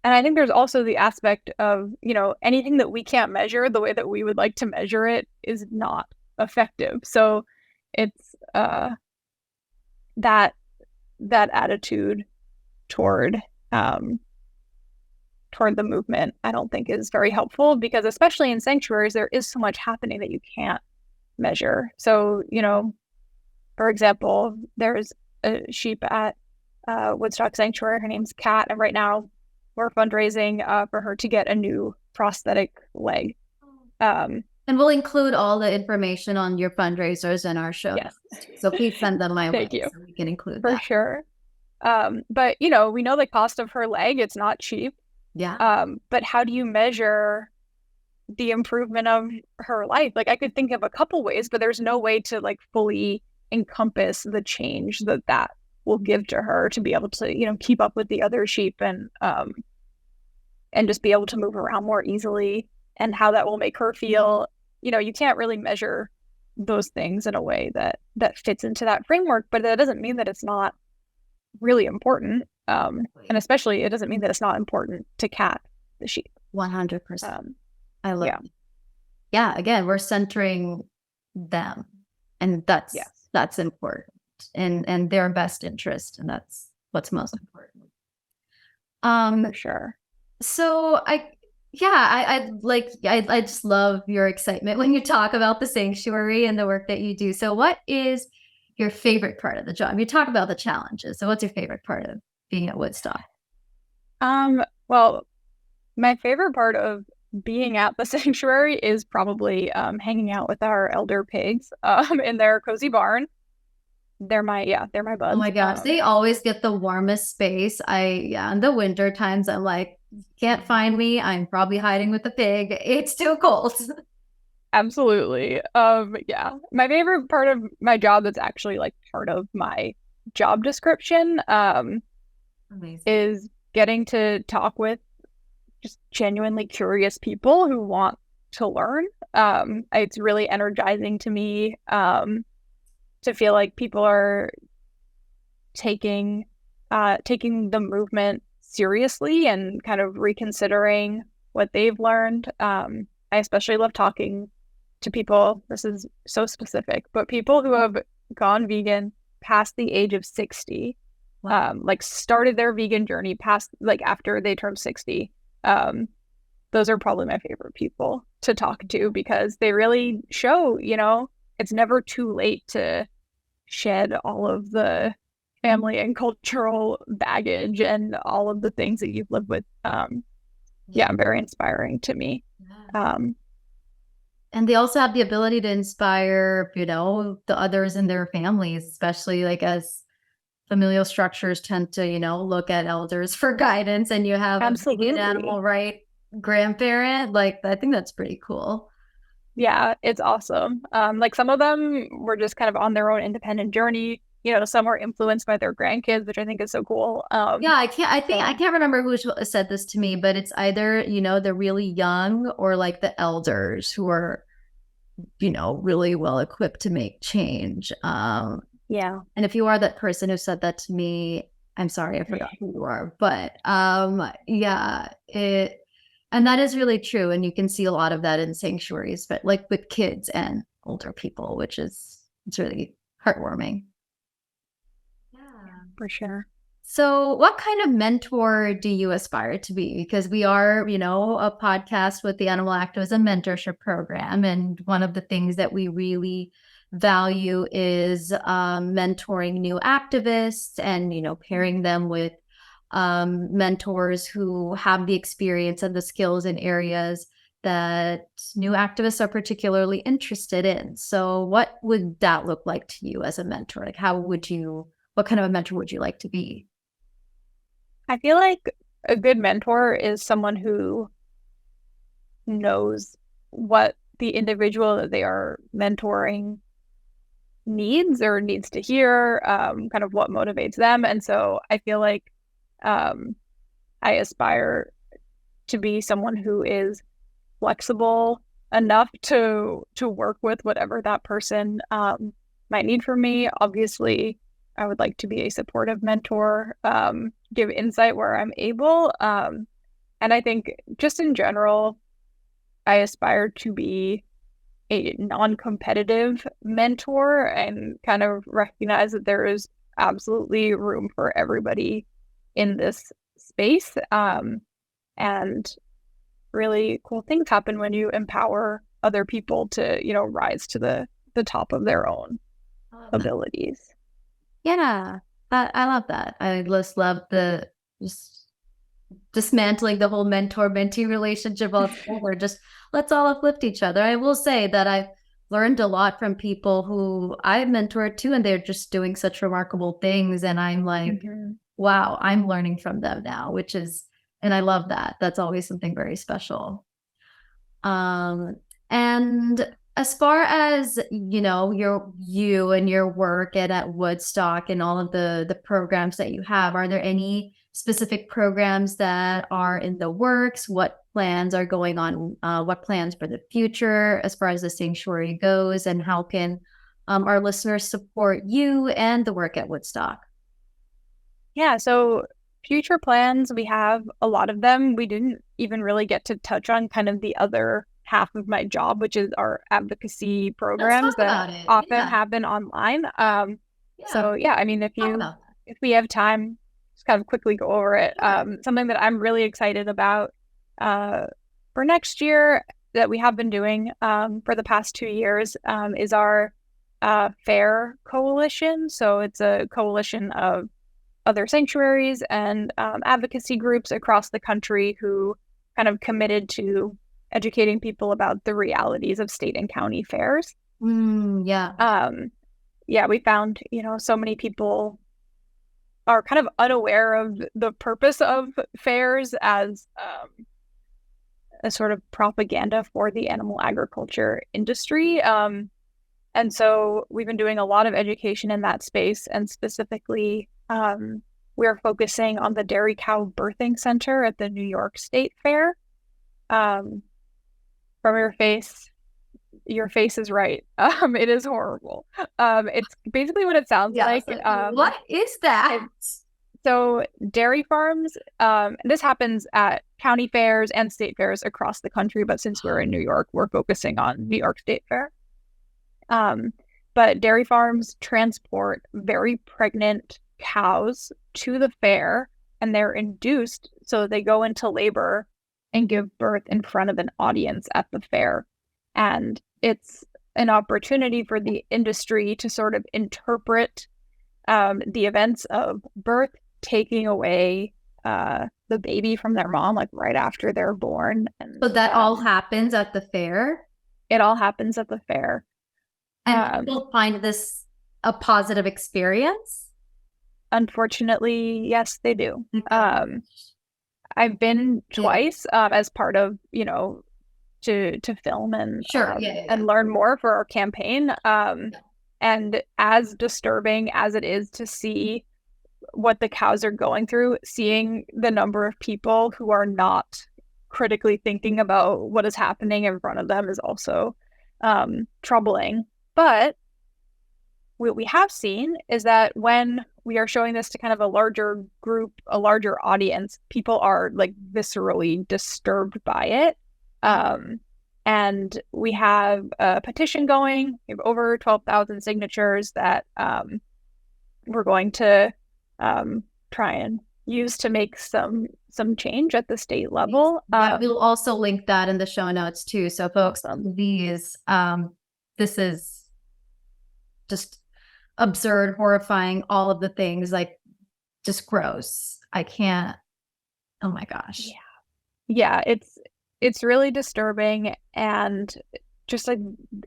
I think there's also the aspect of, anything that we can't measure the way that we would like to measure it is not effective. So it's that attitude toward the movement, I don't think is very helpful, because especially in sanctuaries, there is so much happening that you can't measure. So, for example, there's a sheep at Woodstock Sanctuary. Her name's Kat, and right now we're fundraising for her to get a new prosthetic leg. And we'll include all the information on your fundraisers in our show. Yes. So please send them my way. Thank you. So we can include for that. Sure. But we know the cost of her leg. It's not cheap. Yeah. But how do you measure the improvement of her life? Like, I could think of a couple ways, but there's no way to like fully encompass the change that will give to her to be able to, keep up with the other sheep and just be able to move around more easily, and how that will make her feel. You can't really measure those things in a way that fits into that framework, but that doesn't mean that it's not really important. And especially it doesn't mean that it's not important to Kat, the sheep. 100%. I love it. Yeah, again, we're centering them, and that's important, and their best interest, and that's what's most important. For sure. So I just love your excitement when you talk about the sanctuary and the work that you do. So what is your favorite part of the job? You talk about the challenges. So what's your favorite part of being at Woodstock? Well, my favorite part of being at the sanctuary is probably hanging out with our elder pigs in their cozy barn. They're my buds. Oh my gosh, they always get the warmest space. In the winter times, I'm like, can't find me. I'm probably hiding with the pig. It's too cold. Absolutely. My favorite part of my job that's actually like part of my job description is getting to talk with just genuinely curious people who want to learn. It's really energizing to me to feel like people are taking the movement seriously and kind of reconsidering what they've learned. I especially love talking to people, this is so specific, but people who have gone vegan past the age of 60, like started their vegan journey past, like after they turned 60. Those are probably my favorite people to talk to, because they really show, it's never too late to shed all of the family and cultural baggage and all of the things that you've lived with. Very inspiring to me. And they also have the ability to inspire, the others in their families, especially like as familial structures tend to, look at elders for guidance, and you have Absolutely. an animal right grandparent. Like, I think that's pretty cool. Yeah, it's awesome. Like some of them were just kind of on their own independent journey. Some were influenced by their grandkids, which I think is so cool. Yeah, I can't remember who said this to me, but it's either, the really young or like the elders who are, really well equipped to make change. Yeah, And if you are that person who said that to me, I'm sorry, I forgot who you are. But yeah, and that is really true. And you can see a lot of that in sanctuaries, but like with kids and older people, which is it's really heartwarming. Yeah. for sure. So, what kind of mentor do you aspire to be? Because we are, a podcast with the Animal Activism Mentorship Program. And one of the things that we really value is mentoring new activists and, pairing them with mentors who have the experience and the skills in areas that new activists are particularly interested in. So, what would that look like to you as a mentor? Like, what kind of a mentor would you like to be? I feel like a good mentor is someone who knows what the individual that they are mentoring needs or needs to hear, kind of what motivates them. And so I feel like um, I aspire to be someone who is flexible enough to work with whatever that person might need from me. Obviously, I would like to be a supportive mentor, give insight where I'm able. And I think just in general, I aspire to be a non-competitive mentor and kind of recognize that there is absolutely room for everybody in this space. And really cool things happen when you empower other people to, rise to the top of their own abilities. Yeah, I love that. I just love the just dismantling the whole mentor-mentee relationship altogether. Just let's all uplift each other. I will say that I've learned a lot from people who I've mentored too, and they're just doing such remarkable things. And I'm like, wow, I'm learning from them now, and I love that. That's always something very special. And as far as, you and your work at Woodstock and all of the programs that you have, are there any specific programs that are in the works? What plans are going on? What plans for the future as far as the sanctuary goes? And how can our listeners support you and the work at Woodstock? Yeah, so future plans, we have a lot of them. We didn't even really get to touch on kind of the other half of my job, which is our advocacy programs that often happen online. So yeah, I mean, if we have time, just kind of quickly go over it. Something that I'm really excited about for next year that we have been doing for the past 2 years is our FAIR coalition. So it's a coalition of other sanctuaries and advocacy groups across the country who kind of committed to educating people about the realities of state and county fairs. Yeah. Yeah, we found, so many people are kind of unaware of the purpose of fairs as a sort of propaganda for the animal agriculture industry. And so we've been doing a lot of education in that space, and specifically we're focusing on the Dairy Cow Birthing Center at the New York State Fair. From your face is right. It is horrible. It's basically what it sounds like. What is that? So dairy farms, this happens at county fairs and state fairs across the country, but since we're in New York, we're focusing on New York State Fair. But dairy farms transport very pregnant cows to the fair, and they're induced, so they go into labor and give birth in front of an audience at the fair. And it's an opportunity for the industry to sort of interpret the events of birth, taking away the baby from their mom, like right after they're born. And so that all happens at the fair? it all happens at the fair. And people find this a positive experience? Unfortunately, yes, they do. Okay. I've been twice as part of, to film and Sure. and learn more for our campaign. And as disturbing as it is to see what the cows are going through, seeing the number of people who are not critically thinking about what is happening in front of them is also troubling. But what we have seen is that when we are showing this to kind of a larger group, a larger audience, people are like viscerally disturbed by it. And we have a petition going. We have over 12,000 signatures that we're going to try and use to make some change at the state level. We'll also link that in the show notes too. So folks, these this is just absurd, horrifying, all of the things, like just gross. I can't. Oh my gosh. Yeah, it's really disturbing, and just like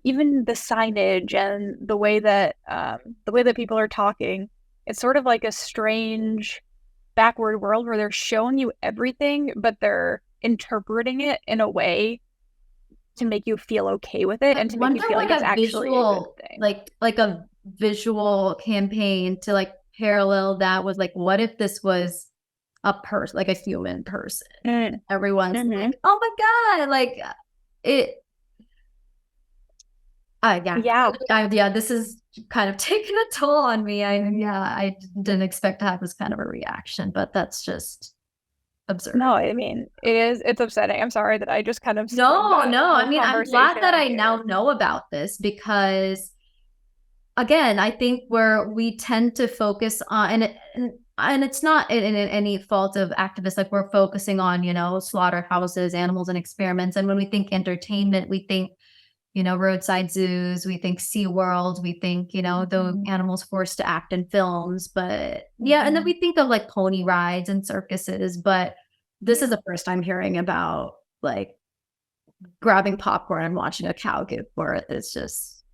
even the signage and the way that people are talking, it's sort of like a strange backward world where they're showing you everything, but they're interpreting it in a way to make you feel okay with it and to make you feel like it's actually a good thing. Like a visual campaign to like parallel that with like, what if this was a person, like a human person? Everyone's like, oh my God, like it. This is kind of taking a toll on me. I didn't expect to have this kind of a reaction, but that's just absurd. No, I mean, it's upsetting. I'm sorry that I just kind of no. I mean, I'm glad that I now know about this, because again, I think where we tend to focus on, and it's not in any fault of activists, like we're focusing on, slaughterhouses, animals and experiments. And when we think entertainment, we think, roadside zoos, we think SeaWorld, we think, the animals forced to act in films. But and then we think of like pony rides and circuses. But this is the first time hearing about like grabbing popcorn and watching a cow give birth. It's just,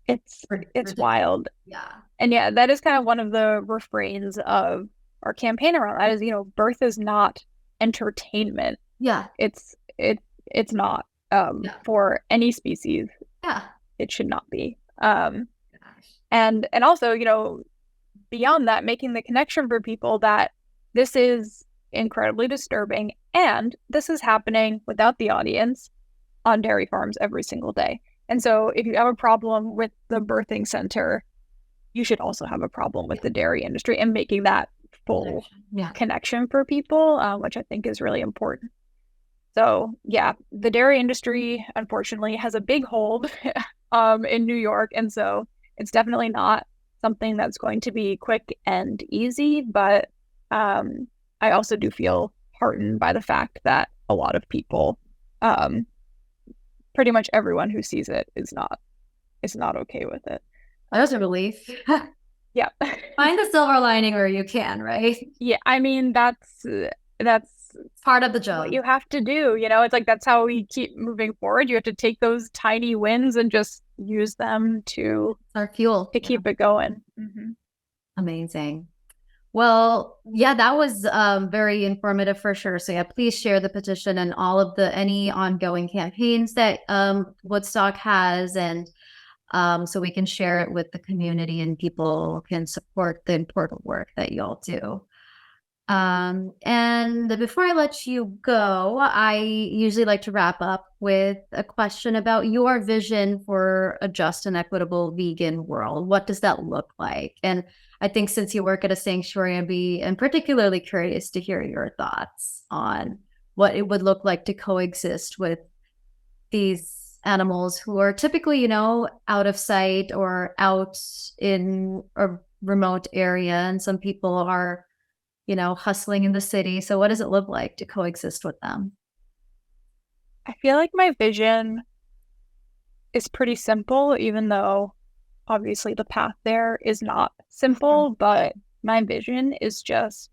it's wild. Yeah. And that is kind of one of the refrains of our campaign around that is, birth is not entertainment. Yeah. It's not. For any species. Yeah. It should not be. And also, beyond that, making the connection for people that this is incredibly disturbing, and this is happening without the audience on dairy farms every single day. And so if you have a problem with the birthing center, you should also have a problem with the dairy industry, and making that full connection for people, which I think is really important. So the dairy industry, unfortunately, has a big hold in New York. And so it's definitely not something that's going to be quick and easy. But I also do feel heartened by the fact that a lot of people, pretty much everyone who sees it is not okay with it. That was a relief. Yeah. Find the silver lining where you can, right? Yeah. I mean, that's part of the job. What you have to do, it's like that's how we keep moving forward. You have to take those tiny wins and just use them to our fuel to keep it going. Amazing. Well, that was very informative for sure. So please share the petition and all of any ongoing campaigns that Woodstock has, and so we can share it with the community and people can support the important work that y'all do. And before I let you go, I usually like to wrap up with a question about your vision for a just and equitable vegan world. What does that look like? And I think since you work at a sanctuary, I'm particularly curious to hear your thoughts on what it would look like to coexist with these animals who are typically, out of sight or out in a remote area. And some people are hustling in the city. So what does it look like to coexist with them? I feel like my vision is pretty simple, even though obviously the path there is not simple, but my vision is just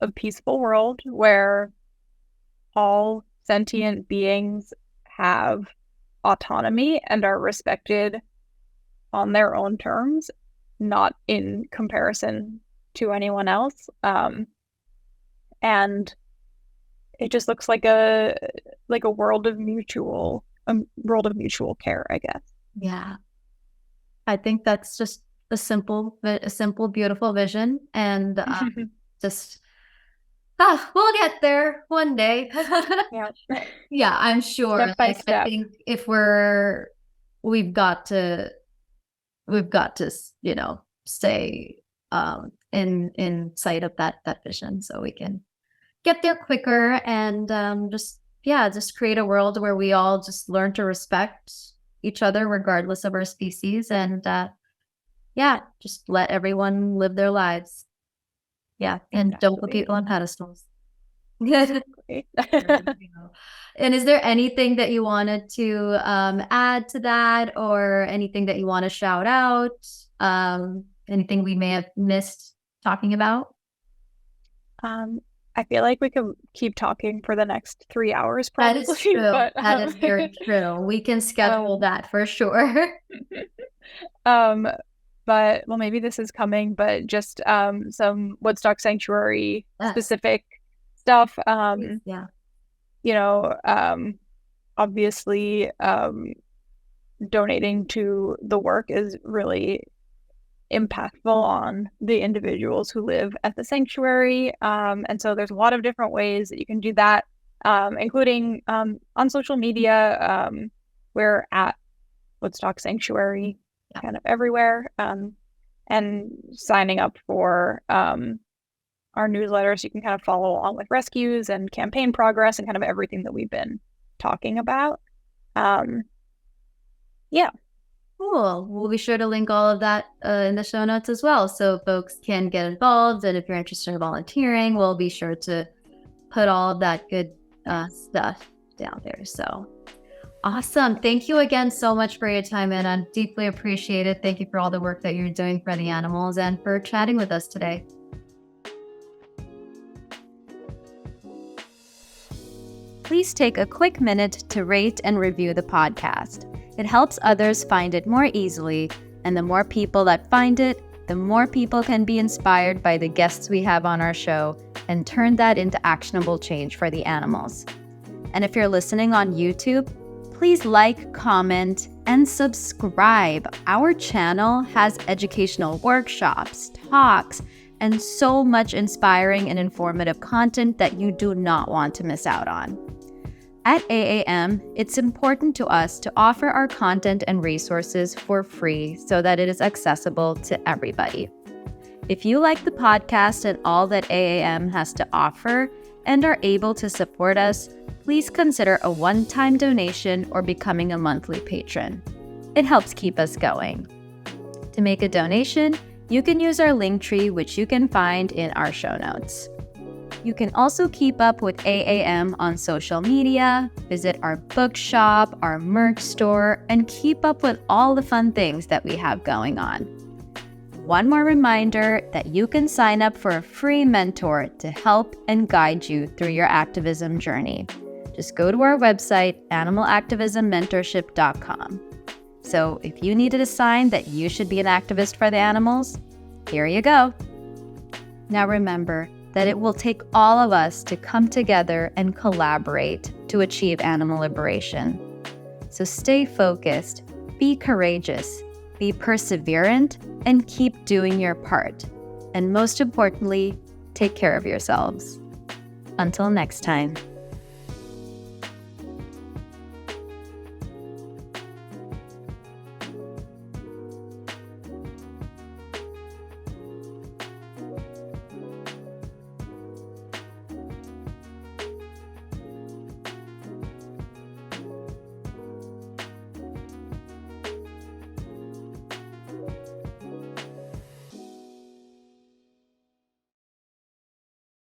a peaceful world where all sentient beings have autonomy and are respected on their own terms, not in comparison to anyone else. And it just looks like a world of mutual care, I guess. Yeah. I think that's just a simple, beautiful vision. And just, we'll get there one day. Yeah. Yeah, I'm sure. Step by step. I think if we've got to, stay in sight of that vision so we can get there quicker and just create a world where we all just learn to respect each other regardless of our species and just let everyone live their lives. Yeah, and don't put people on pedestals. And is there anything that you wanted to add to that, or anything that you want to shout out? Anything we may have missed talking about? I feel like we could keep talking for the next 3 hours, probably. That is true. But, that is very true. We can schedule that for sure. But maybe this is coming, but just some Woodstock Sanctuary specific stuff. Obviously, donating to the work is really impactful on the individuals who live at the sanctuary. And so there's a lot of different ways that you can do that, including on social media. We're at Woodstock Sanctuary kind of everywhere, and signing up for our newsletter so you can kind of follow along with rescues and campaign progress and kind of everything that we've been talking about. Cool. We'll be sure to link all of that in the show notes as well, so folks can get involved. And if you're interested in volunteering, we'll be sure to put all of that good stuff down there. So awesome. Thank you again so much for your time, Anna. Deeply appreciate it. Thank you for all the work that you're doing for the animals and for chatting with us today. Please take a quick minute to rate and review the podcast. It helps others find it more easily, and the more people that find it, the more people can be inspired by the guests we have on our show and turn that into actionable change for the animals. And if you're listening on YouTube, please like, comment, and subscribe. Our channel has educational workshops, talks, and so much inspiring and informative content that you do not want to miss out on. At AAM, it's important to us to offer our content and resources for free so that it is accessible to everybody. If you like the podcast and all that AAM has to offer and are able to support us, please consider a one-time donation or becoming a monthly patron. It helps keep us going. To make a donation, you can use our Linktree, which you can find in our show notes. You can also keep up with AAM on social media, visit our bookshop, our merch store, and keep up with all the fun things that we have going on. One more reminder that you can sign up for a free mentor to help and guide you through your activism journey. Just go to our website, animalactivismmentorship.com. So if you needed a sign that you should be an activist for the animals, here you go. Now remember that it will take all of us to come together and collaborate to achieve animal liberation. So stay focused, be courageous, be perseverant, and keep doing your part. And most importantly, take care of yourselves. Until next time.